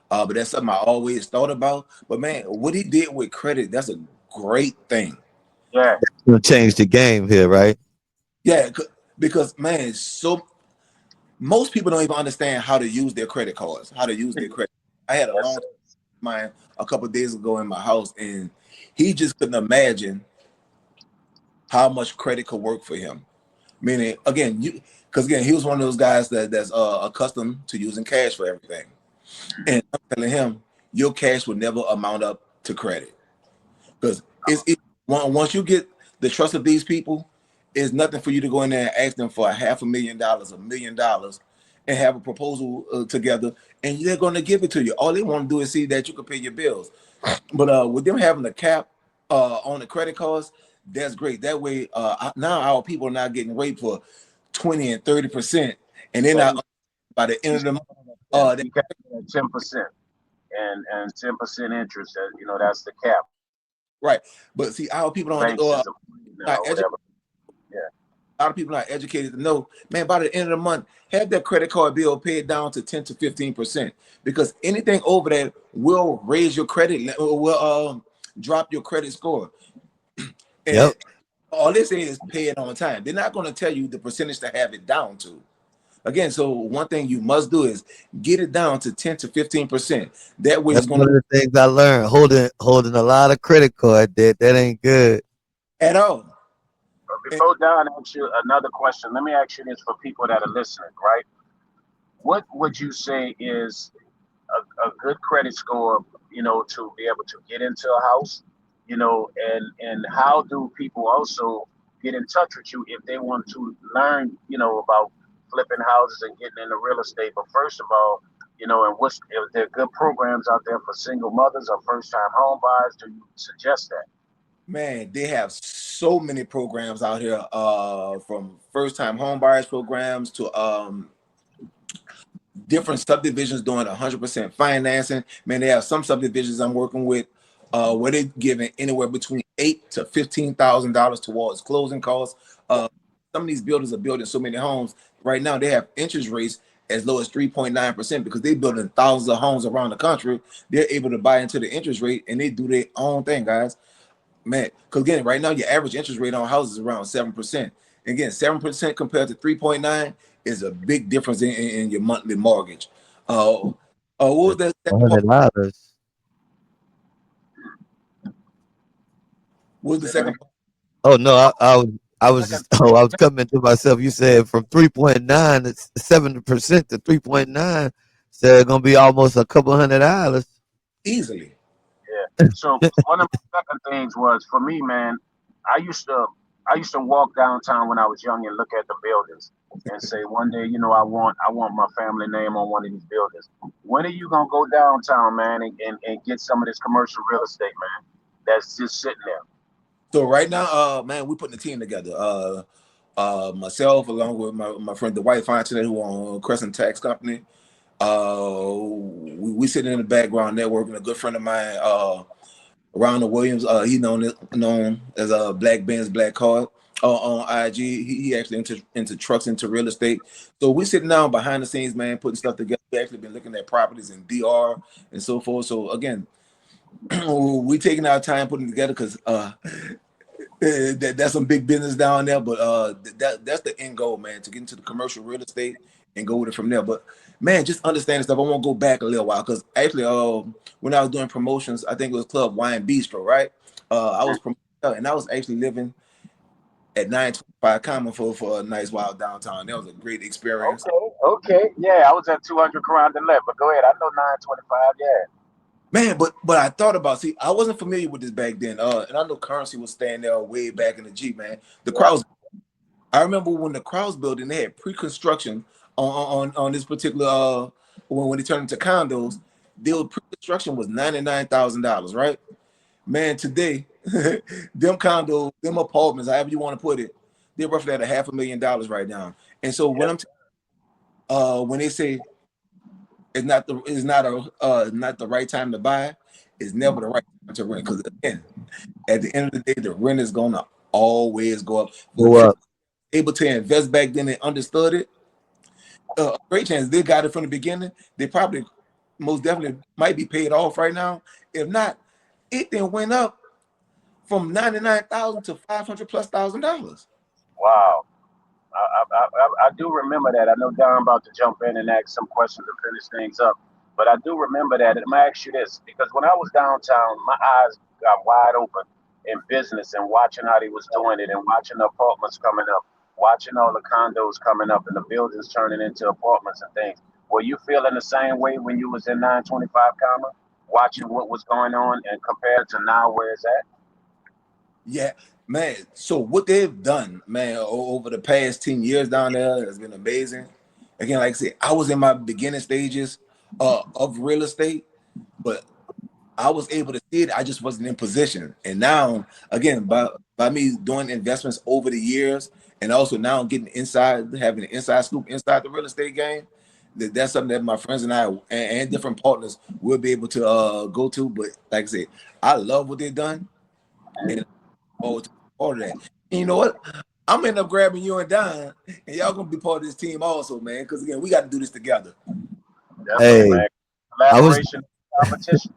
But that's something I always thought about. But man, what he did with credit, that's a great thing. Yeah. Gonna change the game here, right? Yeah, because man, so most people don't even understand how to use their credit cards, how to use their credit. I had a Yes, long sir. time mine a couple of days ago in my house, and he just couldn't imagine how much credit could work for him. Meaning, again, you because again, he was one of those guys that's accustomed to using cash for everything. And I'm telling him, your cash will never amount up to credit because once you get the trust of these people, it's nothing for you to go in there and ask them for $500,000, $1 million, and have a proposal together, and they're going to give it to you. All they want to do is see that you can pay your bills. But with them having a cap on the credit cards, that's great. That way, now our people are not getting raped for 20 and 30%, and they're Yeah, not by the end you of the month. yeah, They, you got 10% and 10% interest. That's the cap. right, but see, our people don't Banks is afraid now not or educated. whatever. Yeah. A lot of people not educated to know, man. By the end of the month, have that credit card bill paid down to 10 to 15%, because anything over that will raise your credit, will drop your credit score. And Yep. all they say is pay it on time. They're not going to tell you the percentage to have it down to. Again, so one thing you must do is get it down to 10 to 15%. That way, That's it's going one to of the things I learned. Holding a lot of credit card debt, that ain't good. at all. But And, before Don asks you another question, let me ask you this for people that are listening, right? What would you say is a good credit score, to be able to get into a house, and how do people also get in touch with you if they want to learn, about flipping houses and getting into real estate? But first of all, and if there are good programs out there for single mothers or first time home buyers, do you suggest that? man, they have so many programs out here, from first time home buyers programs to different subdivisions doing 100% financing. Man, they have some subdivisions I'm working with where they're giving anywhere between $8,000 to $15,000 towards closing costs. Some of these builders are building so many homes right now. They have interest rates as low as 3.9% because they're building thousands of homes around the country. They're able to buy into the interest rate and they do their own thing, guys. Man, because again, right now your average interest rate on houses is around 7%. Again, 7% compared to 3.9 is a big difference in your monthly mortgage. What was that second part? $100. What was the Say that second again. part? Oh no, I was Second, just I was coming to myself. You said from 3.9 it's 7% to 3.9. So it's gonna be almost a couple $100. Easily. yeah. So one of my second things was for me, man. I used to I used to walk downtown when I was young and look at the buildings and say, one day, I want my family name on one of these buildings. When are you gonna go downtown, man, and get some of this commercial real estate, man? That's just sitting there. So right now, man, we putting a team together. Myself along with my friend Dwight Fontaine, who on Crescent Tax Company. We sitting in the background networking. A good friend of mine, Ronald Williams, he known as a Black Benz Black Card on IG. He actually into trucks, into real estate. So we sitting down behind the scenes, man, putting stuff together. We actually been looking at properties in DR and so forth. So again, we taking our time putting it together because that's some big business down there. But that's the end goal, man, to get into the commercial real estate and go with it from there. But man, just understand stuff. I want to go back a little while because actually, when I was doing promotions, I think it was Club Wine Bistro, right? I was promoting, and I was actually living at 925 Common for a nice while downtown. That was a great experience. Okay, okay, yeah. I was at 200 around the left, but go ahead. I know 925. Yeah, Man, but I thought about, see, I wasn't familiar with this back then. And I know Currency was staying there way back in the G, man. The yeah, crowds. I remember when the Krause building, they had pre-construction on this particular when they turned into condos. The pre-construction was $99,000, right? Man, today, them condos, them apartments, however you want to put it, they're roughly at $500,000 right now. And so yeah. when they say not the right time to buy, it's never the right time to rent. Because again, at the end of the day, the rent is gonna always go up. For Go people up. able to invest back then and understood it, a great chance they got it from the beginning. They probably most definitely might be paid off right now. If not, it then went up from 99,000 to 500 plus $1,000. Wow. I do remember that. I know Don about to jump in and ask some questions to finish things up, but I do remember that. And I'm gonna ask you this because when I was downtown, my eyes got wide open in business and watching how they was doing it and watching the apartments coming up, watching all the condos coming up and the buildings turning into apartments and things. Were you feeling the same way when you was in 925 comma, watching what was going on and compared to now where it's at? Yeah, man. So what they've done, man, over the past 10 years down there has been amazing. Again, like I said, I was in my beginning stages of real estate, but I was able to see it. I just wasn't in position. And now, again, by me doing investments over the years, and also now getting inside, having an inside scoop inside the real estate game, that's something that my friends and I and different partners will be able to go to. But like I said, I love what they've done, and I'm forward to be part of that. And you know what? I'm gonna end up grabbing you and Don, and y'all gonna be part of this team also, man. Because again, we got to do this together. Definitely, Hey, man. I was Collaboration, competition.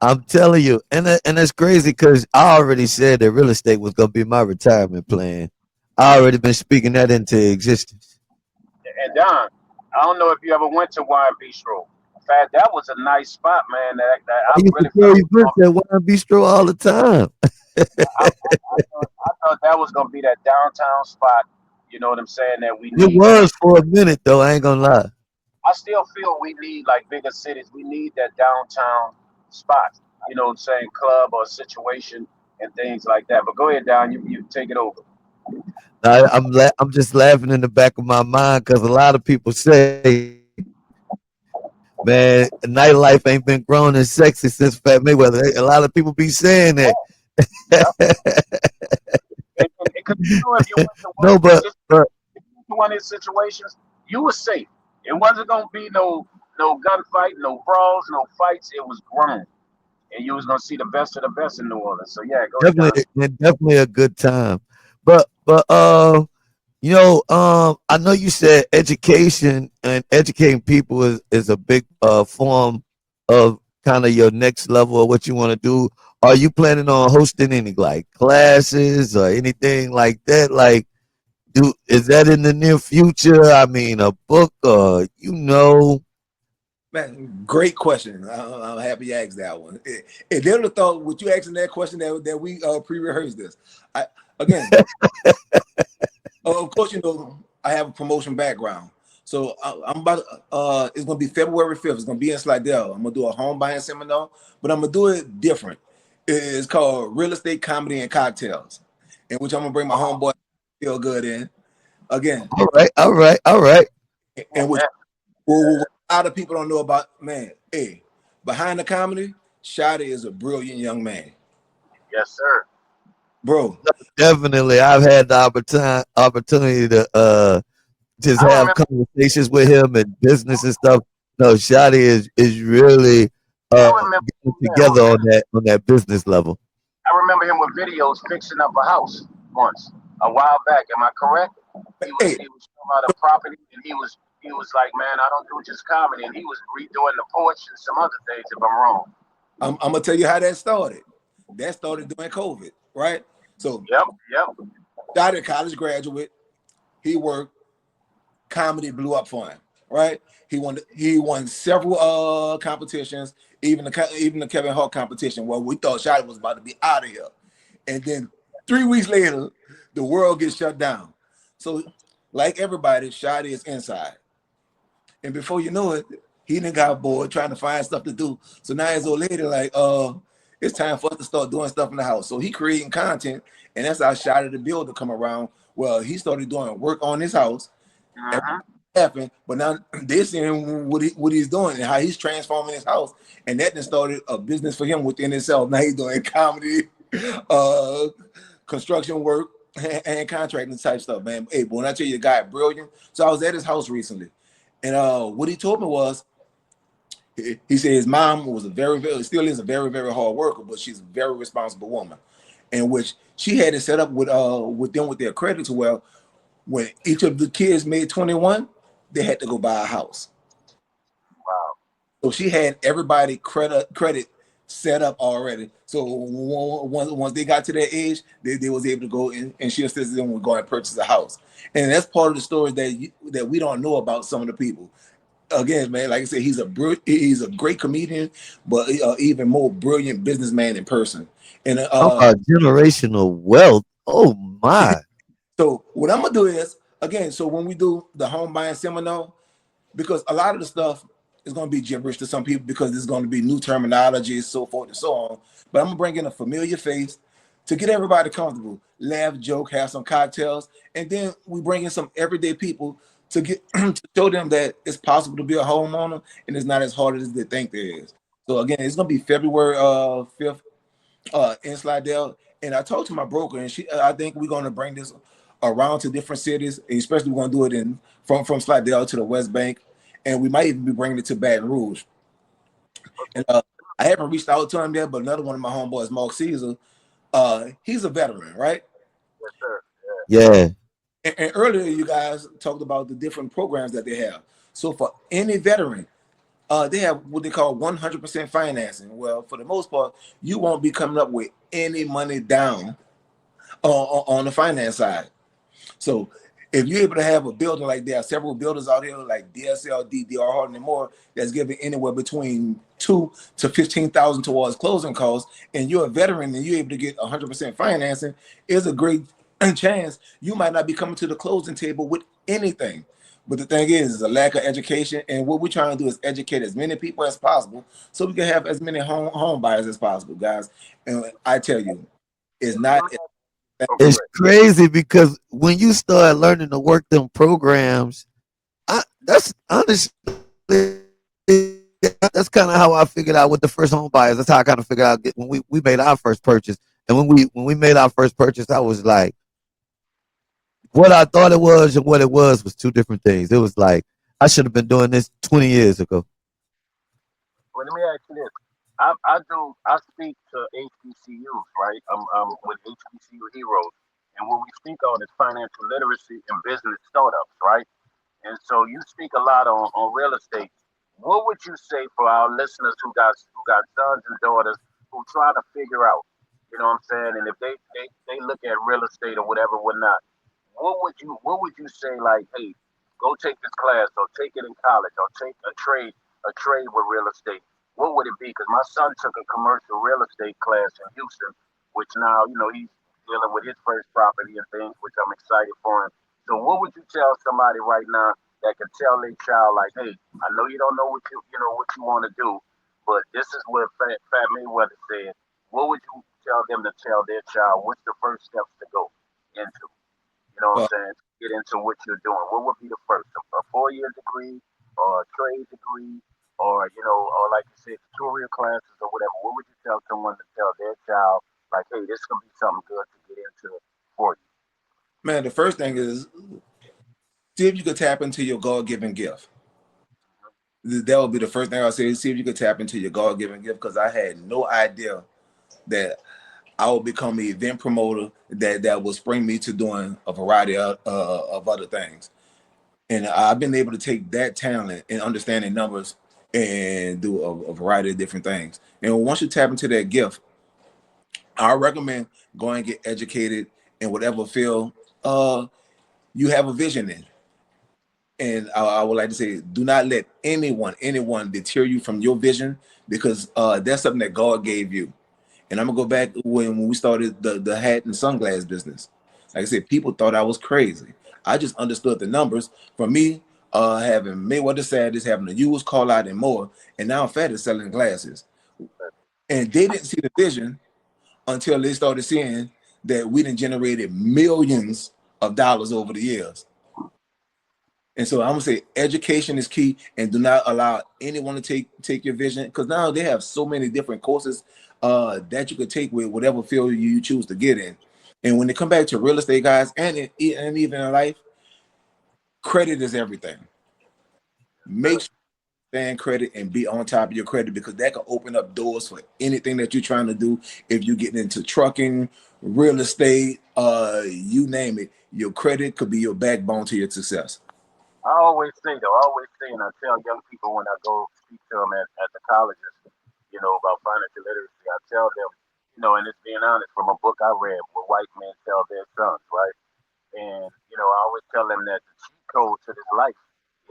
I'm telling you, and it's crazy because I already said that real estate was gonna be my retirement plan. I already been speaking that into existence. And Don, I don't know if you ever went to Wine Bistro. In fact, that was a nice spot, man. That I I used to really throw felt. events at Wine Bistro all the time. I thought that was gonna be that downtown spot. You know what I'm saying? That we It need. That was for a minute though. I ain't gonna lie. I still feel we need like bigger cities. We need that downtown spot. You know what I'm saying? Club or situation and things like that. But go ahead, Don. You take it over. I'm just laughing in the back of my mind because a lot of people say, man, nightlife ain't been grown and sexy since Fat Mayweather. A lot of people be saying that. Yep. And because you know if you went to No, one of his situations, you were safe. It wasn't gonna be no gunfight, no brawls, no fights. It was grown, and you was gonna see the best of the best in New Orleans. So yeah, go ahead, Don. definitely a good time. But I know you said education and educating people is a big form of kind of your next level of what you want to do. Are you planning on hosting any like classes or anything like that? Like, is that in the near future? I mean, a book or Man, great question. I'm happy you asked that one. If they would have thought with you asking that question that we pre-rehearsed this. I again, of course, you know I have a promotion background, so I'm about. It's gonna be February 5th. It's gonna be in Slidell. I'm gonna do a home buying seminar, but I'm gonna do it different. It's called Real Estate Comedy and Cocktails, in which I'm gonna bring my homeboy Feel Good in again, all right. and Oh which man, what a lot of people don't know about. Man, hey, behind the comedy, Shotty is a brilliant young man, yes sir. bro. Definitely, I've had the opportunity to just I have remember. conversations with him and business and stuff. No, Shotty is really I remember. getting Man, together on that business level. I remember him with videos fixing up a house once a while back. Am I correct? Hey, He was talking about a property, and he was like, man, I don't do just comedy, and he was redoing the porch and some other things. If I'm wrong. I'm gonna tell you how that started. That started during COVID, right? So, Yep, yep. Shotty, college graduate, he worked. Comedy blew up for him, right? He won several competitions, even the Kevin Hart competition. Well, we thought Shotty was about to be out of here, and then 3 weeks later, the world gets shut down. So, like everybody, Shotty is inside, and before you know it, he done got bored trying to find stuff to do. So now his old lady like, it's time for us to start doing stuff in the house. So he creating content, and that's how Shotty the Builder come around. Well, he started doing work on his house Uh-huh. happened, but now they're seeing what he's doing and how he's transforming his house, and that then started a business for him within itself. Now he's doing comedy, uh, construction work, and contracting type stuff, man. Hey, but when I tell you the guy brilliant, so I was at his house recently, and what he told me was he said his mom was a very still is a very hard worker, but she's a very responsible woman, in which she had it set up with them with their credit to well when each of the kids made 21, they had to go buy a house. Wow. So she had everybody credit set up already. So once they got to that age, they was able to go in, and she assisted them with going and purchase a house. And that's part of the story that we don't know about some of the people. Again, man, like I said, he's a great comedian, but even more brilliant businessman in person. And Talk about generational wealth. Oh my. so what I'm gonna do is again. So when we do the home buying seminar, because a lot of the stuff is going to be gibberish to some people because there's going to be new terminology, so forth and so on. But I'm going to bring in a familiar face to get everybody comfortable, laugh, joke, have some cocktails, and then we bring in some everyday people to get to show them that it's possible to be a homeowner and it's not as hard as they think there is. So again, it's gonna be February 5th in Slidell. And I talked to my broker, and I think we're gonna bring this around to different cities, and especially we're gonna do it in from Slidell to the West Bank, and we might even be bringing it to Baton Rouge. And I haven't reached out to him yet, but another one of my homeboys, Mark Caesar, he's a veteran, right? Yes, sir. Yeah. Yeah. And earlier, you guys talked about the different programs that they have. So for any veteran, they have what they call 100% financing. Well, for the most part, you won't be coming up with any money down on the finance side. So if you're able to have a building like there are several builders out here like DSL, DDR, Hardin, and more that's giving anywhere between 2 to 15,000 towards closing costs, and you're a veteran and you're able to get 100% financing, is a great chance you might not be coming to the closing table with anything. But the thing is a lack of education, and what we're trying to do is educate as many people as possible so we can have as many home buyers as possible, guys. And I tell you, it's not. Okay, It's great. crazy because when you start learning to work them programs, that's honestly that's kind of how I figured out with the first home buyers. That's how I kind of figured out when we made our first purchase. And when we made our first purchase, I was like, what I thought it was and what it was two different things. It was like I should have been doing this 20 years ago. Well, let me ask you this. I speak to HBCUs, right? I'm with HBCU Heroes, and what we speak on is financial literacy and business startups, right? And so you speak a lot on real estate. What would you say for our listeners who got sons and daughters who try to figure out, you know what I'm saying? And if they look at real estate or whatnot, what would you say like, hey, go take this class or take it in college or take a trade with real estate? What would it be? Because my son took a commercial real estate class in Houston, which now he's dealing with his first property and things, which I'm excited for him. So what would you tell somebody right now that can tell their child like, hey, I know you don't know what you want to do, but this is what Fat Mayweather said. What would you tell them to tell their child? What's the first steps to go into? You know what Well, I'm saying? Get into what you're doing. What would be the first? A 4 year degree or a trade degree or like you said, tutorial classes or whatever. What would you tell someone to tell their child like, hey, this could be something good to get into for you? man, the first thing is see if you could tap into your God-given gift. That would be the first thing I'll say. See if you could tap into your God-given gift, because I had no idea that I would become an event promoter that will spring me to doing a variety of other things. And I've been able to take that talent and understanding numbers and do a variety of different things. And once you tap into that gift, I recommend going and get educated in whatever field you have a vision in. And I would like to say, do not let anyone deter you from your vision, because that's something that God gave you. And I'm gonna go back when we started the hat and sunglass business. Like I said, people thought I was crazy. I just understood the numbers. For me, having Mayweather Sadness, having a used call out and more, and now Phat is selling glasses. And they didn't see the vision until they started seeing that we done generated millions of dollars over the years. And so I'm gonna say education is key, and do not allow anyone to take your vision, because now they have so many different courses that you could take with whatever field you choose to get in. And when they come back to real estate, guys, and even in life, credit is everything. Make sure you stand credit and be on top of your credit, because that can open up doors for anything that you're trying to do. If you get into trucking, real estate, you name it, your credit could be your backbone to your success. I always say, and I tell young people when I go speak to them at the colleges, about financial literacy, I tell them, and it's being honest from a book I read, what white men tell their sons, right? And I always tell them that the cheat code to this life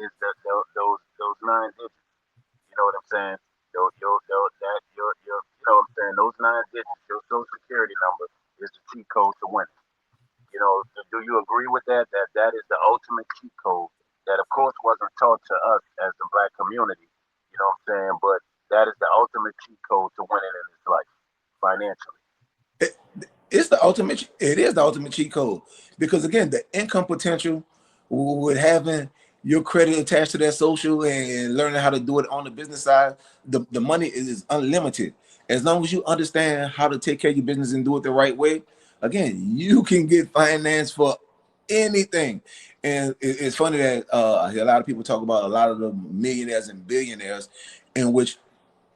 is those 9 digits. You know what I'm saying? You know what I'm saying? Those 9 digits, your social security number is the cheat code to winning. Do you agree with that? That is the ultimate cheat code that, of course, wasn't taught to us as the black community. You know what I'm saying? But that is the ultimate cheat code to winning in this life financially. It, it's the ultimate. It is the ultimate cheat code, because again, the income potential with having your credit attached to that social and learning how to do it on the business side, the money is unlimited. As long as you understand how to take care of your business and do it the right way, again, you can get finance for anything. And it's funny that I hear a lot of people talk about a lot of the millionaires and billionaires, in which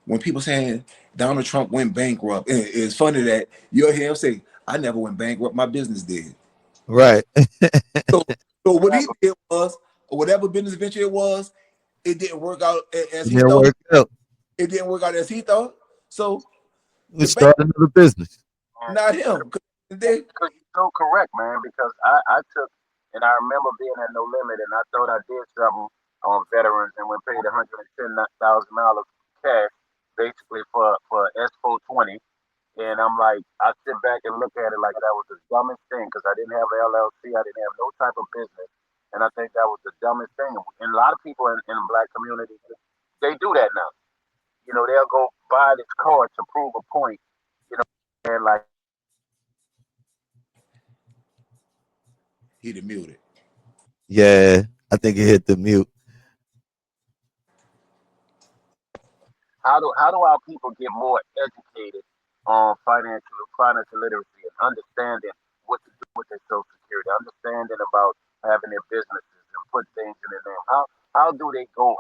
when people saying Donald Trump went bankrupt, it's funny that you'll hear him say, "I never went bankrupt, my business did." Right. So, so what he did was, whatever business venture it was, it didn't work out as It he didn't thought. work out. It didn't work out as he thought. So We the bank, started another business. And not him. 'Cause they, because you're so correct, man. Because I took, and I remember being at No Limit, and I thought I did something on veterans, and we paid $110,000 cash, basically for S420. And I'm like, I sit back and look at it like that was the dumbest thing because I didn't have an LLC, I didn't have no type of business, and I think that was the dumbest thing. And a lot of people in the black community, they do that now. You know, they'll go buy this car to prove a point. You know, and like he done muted. Yeah, I think it hit the mute. how do our people get more educated on financial literacy and understanding what to do with their social security, understanding about having their businesses and put things in their name. How do they go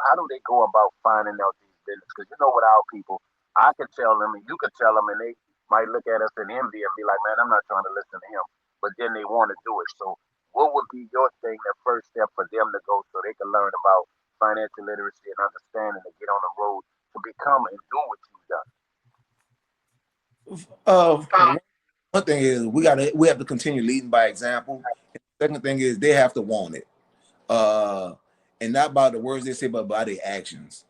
about finding out these businesses? Because you know what our people, I could tell them and you could tell them and they might look at us in envy and be like, man, I'm not trying to listen to him. But then they want to do it. So what would be your thing, the first step for them to go so they can learn about financial literacy and understanding to get on the road to become and do what you've done? One thing is we have to continue leading by example. And the second thing is they have to want it. Uh, and not by the words they say, but by their actions.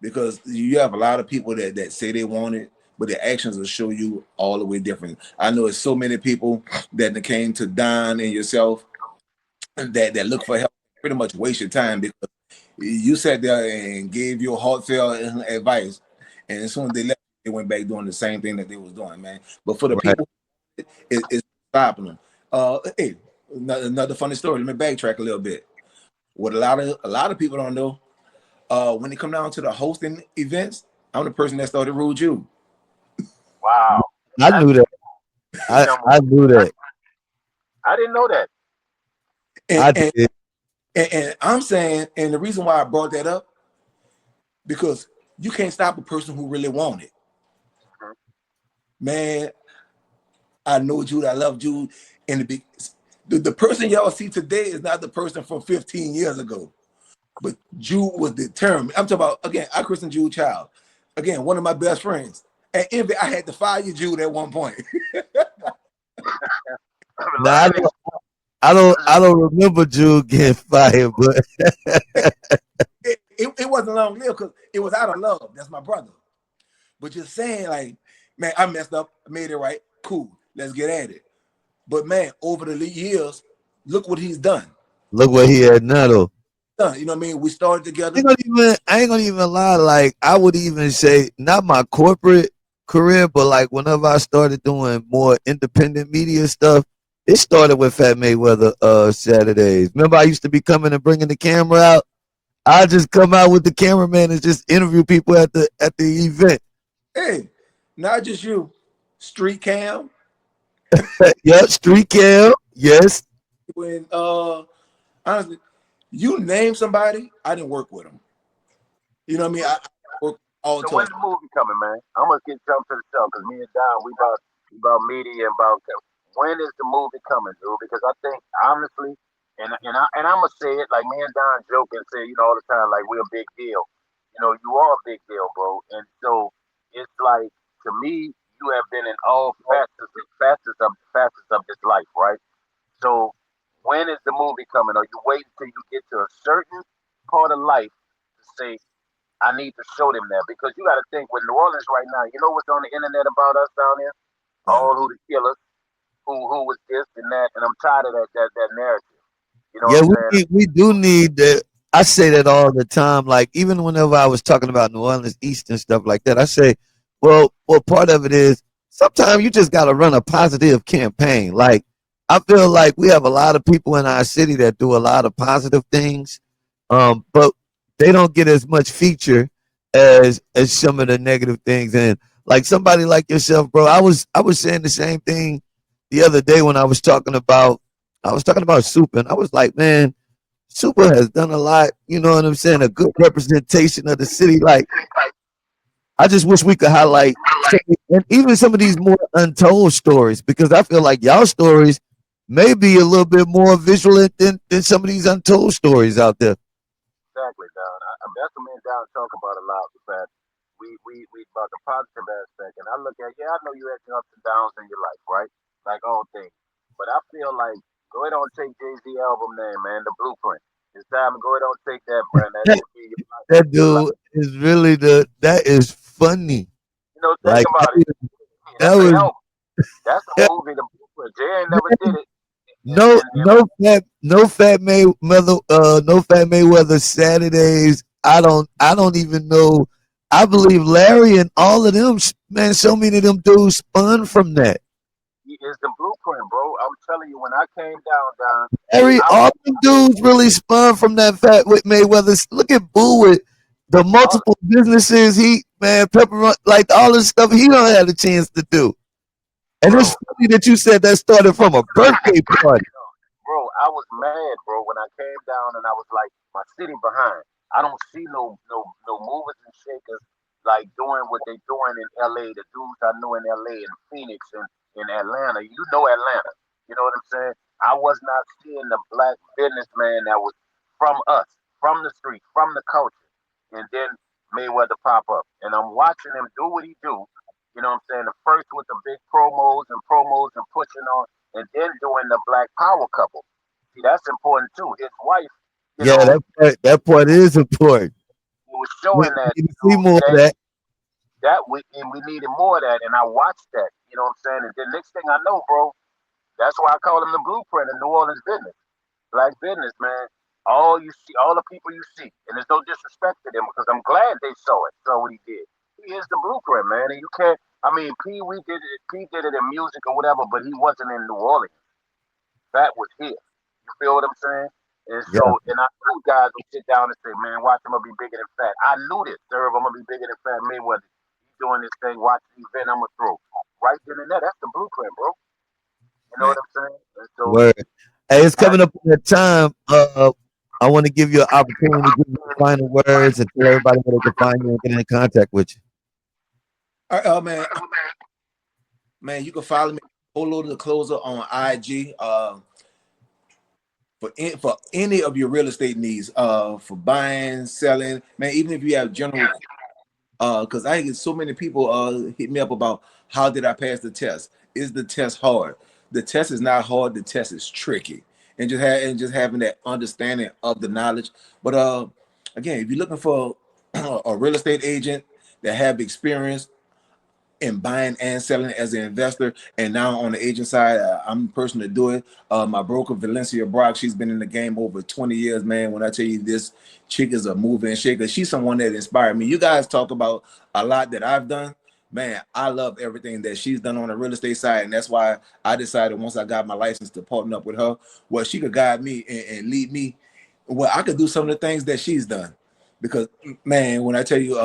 Because you have a lot of people that say they want it, but their actions will show you all the way different. I know it's so many people that came to Don and yourself that look for help, pretty much waste your time because you sat there and gave your heartfelt advice, and as soon as they left, they went back doing the same thing that they was doing, man. But for the Right. people, it's stopping them. Hey, another funny story. Let me backtrack a little bit. What a lot of people don't know, when they come down to the hosting events, I'm the person that started Rule Jew. Wow. I That's knew that. I number I one. knew that. I didn't know that. And, I and did. and I'm saying, and the reason why I brought that up, because you can't stop a person who really want it. Mhm. Man, I know Jude, I love Jude. And the person y'all see today is not the person from 15 years ago. But Jude was determined. I'm talking about, again, I christened Jude Child. Again, one of my best friends. And Envy, I had to fire Jude at one point. A Now lot of these. I don't remember Jude getting fired, but It wasn't long lived because it was out of love. That's my brother. But just saying, like, man, I messed up, made it right. Cool, let's get at it. But man, over the years, look what he's done. look what he had now though. Done. You know what I mean? We started together. I ain't gonna even lie. Like I would even say not my corporate career, but like whenever I started doing more independent media stuff, it started with Fat Mayweather Saturdays. Remember I used to be coming and bringing the camera out. I just come out with the cameraman and just interview people at the event. Hey, not just you, Street Cam. Yep, street cam. Yes. When honestly, you name somebody, I didn't work with them. You know what I mean? I work all So to when's us. the movie coming, man? I'm gonna get jump to the show because me and Don we about media and about when is the movie coming, dude? Because I think honestly, and I'm gonna say it like me and Don joke and say all the time like we're a big deal. You are a big deal, bro. And so it's like to me, you have been in all facets of this life, right? So when is the movie coming? Are you waiting till you get to a certain part of life to say I need to show them that because you got to think with New Orleans right now. You know what's on the internet about us down here? Yeah. All who the killers, who was this and that, and I'm tired of that narrative. You know Yeah, what I'm saying? we do need that. I say that all the time. Like even whenever I was talking about New Orleans East and stuff like that, I say, well, part of it is sometimes you just got to run a positive campaign. Like I feel like we have a lot of people in our city that do a lot of positive things, But they don't get as much feature as some of the negative things. And like somebody like yourself, bro, I was saying the same thing the other day when I was talking about Super, and I was like, man, Super has done a lot. You know what I'm saying? A good representation of the city. Like I just wish we could highlight some, and even some of these more untold stories because I feel like y'all stories may be a little bit more visual than some of these untold stories out there. Exactly, Don. That's what me and Don talk about a lot. The fact we about the positive aspect, and I look at I know you had your ups and downs in your life, right? Like all things, but I feel like go ahead on take Jay Z album name, man, the Blueprint. It's time to go ahead on take that, brand. That That, should be your life. that Your life. dude is really that is funny. Think Like about it. Yeah, that that's a was help. That's a movie, the Blueprint. Jay ain't never did it, no and no fat Mayweather Saturdays. I don't even know. I believe Larry and all of them, man, so many of them dudes spun from that. he is the Blueprint, bro. I'm telling you, when I came down, Don, Larry, I all them dudes really spun from that fat with Mayweather. Look at Boo with the all multiple businesses he, man, pepper, like all this stuff he don't have a chance to do. And it's bro. funny that you said that started from a birthday party. Bro, I was mad, bro, when I came down and I was like, my city behind. I don't see no movers and shakers like doing what they doing in LA. The dudes I know in LA and Phoenix and in Atlanta. You know Atlanta. You know what I'm saying? I was not seeing the black businessman that was from us, from the street, from the culture. And then Mayweather pop up. And I'm watching him do what he do. You know what I'm saying? The first with the big promos and pushing on and then doing the Black Power couple. See, that's important too. His wife, you Yeah, know, that part is important. was We showing that, need to see more of that. we needed more of that, and I watched that. You know what I'm saying? And then next thing I know, bro, that's why I call him the blueprint in New Orleans business, black business, man. All you see, all the people you see, and there's no disrespect to them because I'm glad they saw what he did. He is the blueprint, man, and you can't. I mean, P did it in music or whatever, but he wasn't in New Orleans. That was here. You feel what I'm saying? And so, Yeah, and I knew guys would sit down and say, "Man, watch him gonna be bigger than Fat." I knew this. Serve, I'm gonna be bigger than Fat Mayweather. He's doing this thing. Watch the event. I'm gonna throw right then and there. That's the blueprint, bro. You know man. what I'm saying? And so, word. Hey, it's that coming up on that time. I want to give you an opportunity to give me the final words and tell everybody where they can find you and get in contact with you. All right, man, you can follow me. Polo the Closer on IG. For any of your real estate needs, for buying, selling, man. Even if you have general, because I get so many people hit me up about how did I pass the test? Is the test hard? The test is not hard. The test is tricky, and just having that understanding of the knowledge. But again, if you're looking for a real estate agent that have experience in buying and selling as an investor, and now on the agent side, I'm the person to do it. My broker Valencia Brock, she's been in the game over 20 years, man. When I tell you this chick is a mover and shaker, she's someone that inspired me. You guys talk about a lot that I've done. Man, I love everything that she's done on the real estate side, and that's why I decided once I got my license to partner up with her, well, she could guide me and lead me. Well, I could do some of the things that she's done because, man, when I tell you,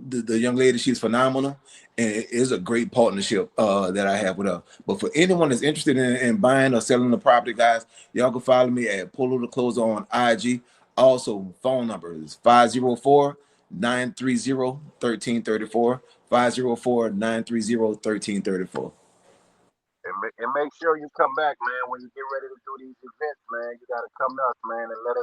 the young lady, she's phenomenal, and it is a great partnership that I have with her. But for anyone that's interested in buying or selling the property, guys, y'all can follow me at Polo the Closer on IG. Also, phone number is 504-930-1334. 504-930-1334. and make sure you come back, man. When you get ready to do these events, man, you gotta come to us, man, and let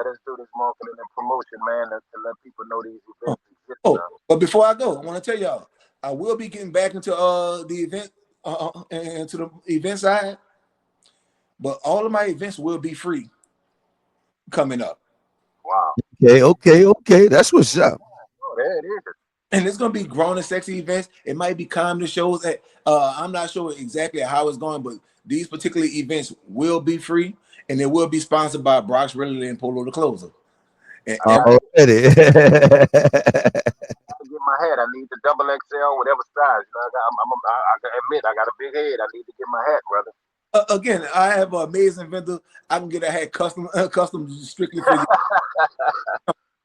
us do this marketing and promotion, man, to let people know these Oh, events exist oh, now. but before I go, I want to tell y'all, I will be getting back into the event, into the event side, but all of my events will be free coming up. Wow. Okay. That's what's up. Oh, there it is. And it's gonna be grown and sexy events. It might be comedy shows. That I'm not sure exactly how it's going, but these particular events will be free, and they will be sponsored by Brock's Realty and Polo the Closer. And I every gotta Already. get my hat. I need the double XL, whatever size. You know, I gotta admit, I got a big head. I need to get my hat, brother. Again, I have an amazing vendor. I can get a hat custom, custom strictly for you.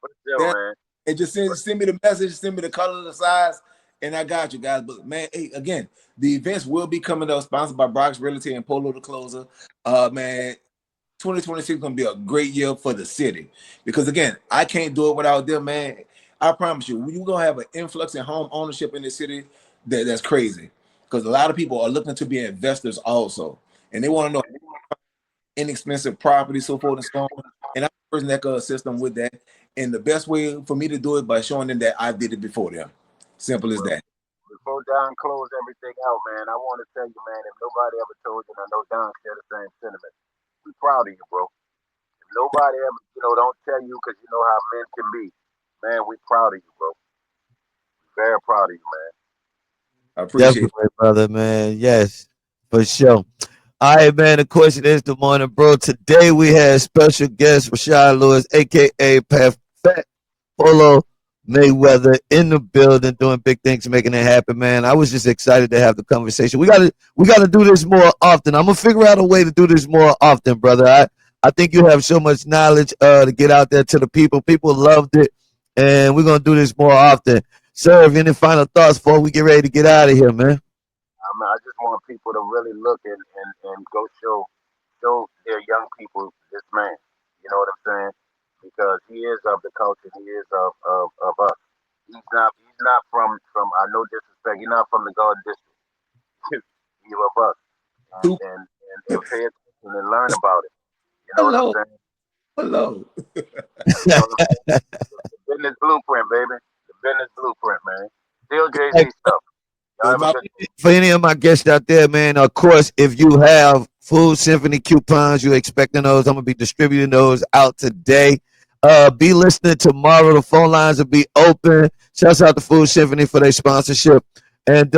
For sure, That man. and just send me the message, send me the color, the size, and I got you guys. But man, hey, again, the events will be coming up, sponsored by Brock's Realty and Polo the Closer. Man, 2026 is gonna be a great year for the city because again, I can't do it without them, man. I promise you, you're gonna have an influx in home ownership in the city that's crazy. Because a lot of people are looking to be investors also, and they want to know inexpensive property, so forth and so on. And I'm the person that can assist them with that. And the best way for me to do it by showing them that I did it before them. Simple as Well, that. before Don close everything out, man, I want to tell you, man, if nobody ever told you, and I know Don share the same sentiment, we proud of you, bro. If nobody ever, don't tell you because you know how men can be, man, we proud of you, bro. Very proud of you, man. I appreciate it. Definitely, brother, man. Yes, for sure. All right, man. The question is the morning, bro. Today we had special guest Rashad Lewis, aka Phat Polo Mayweather, in the building, doing big things, making it happen, man. I was just excited to have the conversation. We gotta do this more often. I'm gonna figure out a way to do this more often, brother. I think you have so much knowledge to get out there to the people. People loved it, and we're gonna do this more often. Sir, have any final thoughts before we get ready to get out of here, man? I mean, I just want people to really look and go show their young people this man. You know what I'm saying? Because he is of the culture. He is of us. He's not from I know disrespect. He's not from the Garden District. He's of us. And Two- and, and pay attention and learn about it. You know what I'm Hello, saying? hello. You know what I'm saying? The business blueprint, baby. The business blueprint, man. Still Jay Z stuff. Y'all Hey, have a my good For any of my guests out there, man, of course, if you have Food Symphony coupons, you're expecting those. I'm gonna be distributing those out today. Be listening tomorrow. The phone lines will be open. Shouts out to Food Symphony for their sponsorship. And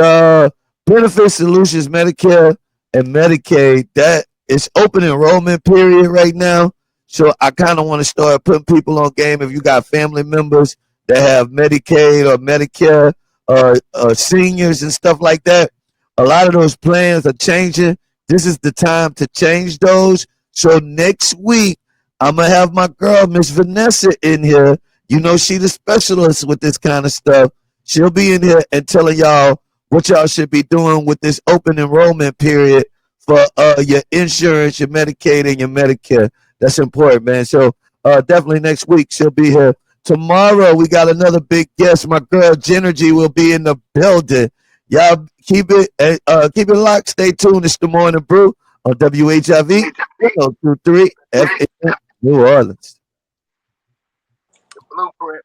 Benefit Solutions, Medicare and Medicaid, that is open enrollment period right now. So I kind of want to start putting people on game. If you got family members that have Medicaid or Medicare, seniors and stuff like that. A lot of those plans are changing. This is the time to change those. So next week, I'm gonna have my girl, Miss Vanessa, in here. You know, she the specialist with this kind of stuff. She'll be in here and telling y'all what y'all should be doing with this open enrollment period for your insurance, your Medicaid, and your Medicare. That's important, man. So definitely next week she'll be here. Tomorrow we got another big guest. My girl Genergy will be in the building. Y'all keep it locked. Stay tuned. It's the morning brew on WHIV 1023 FM New Orleans. the blueprint.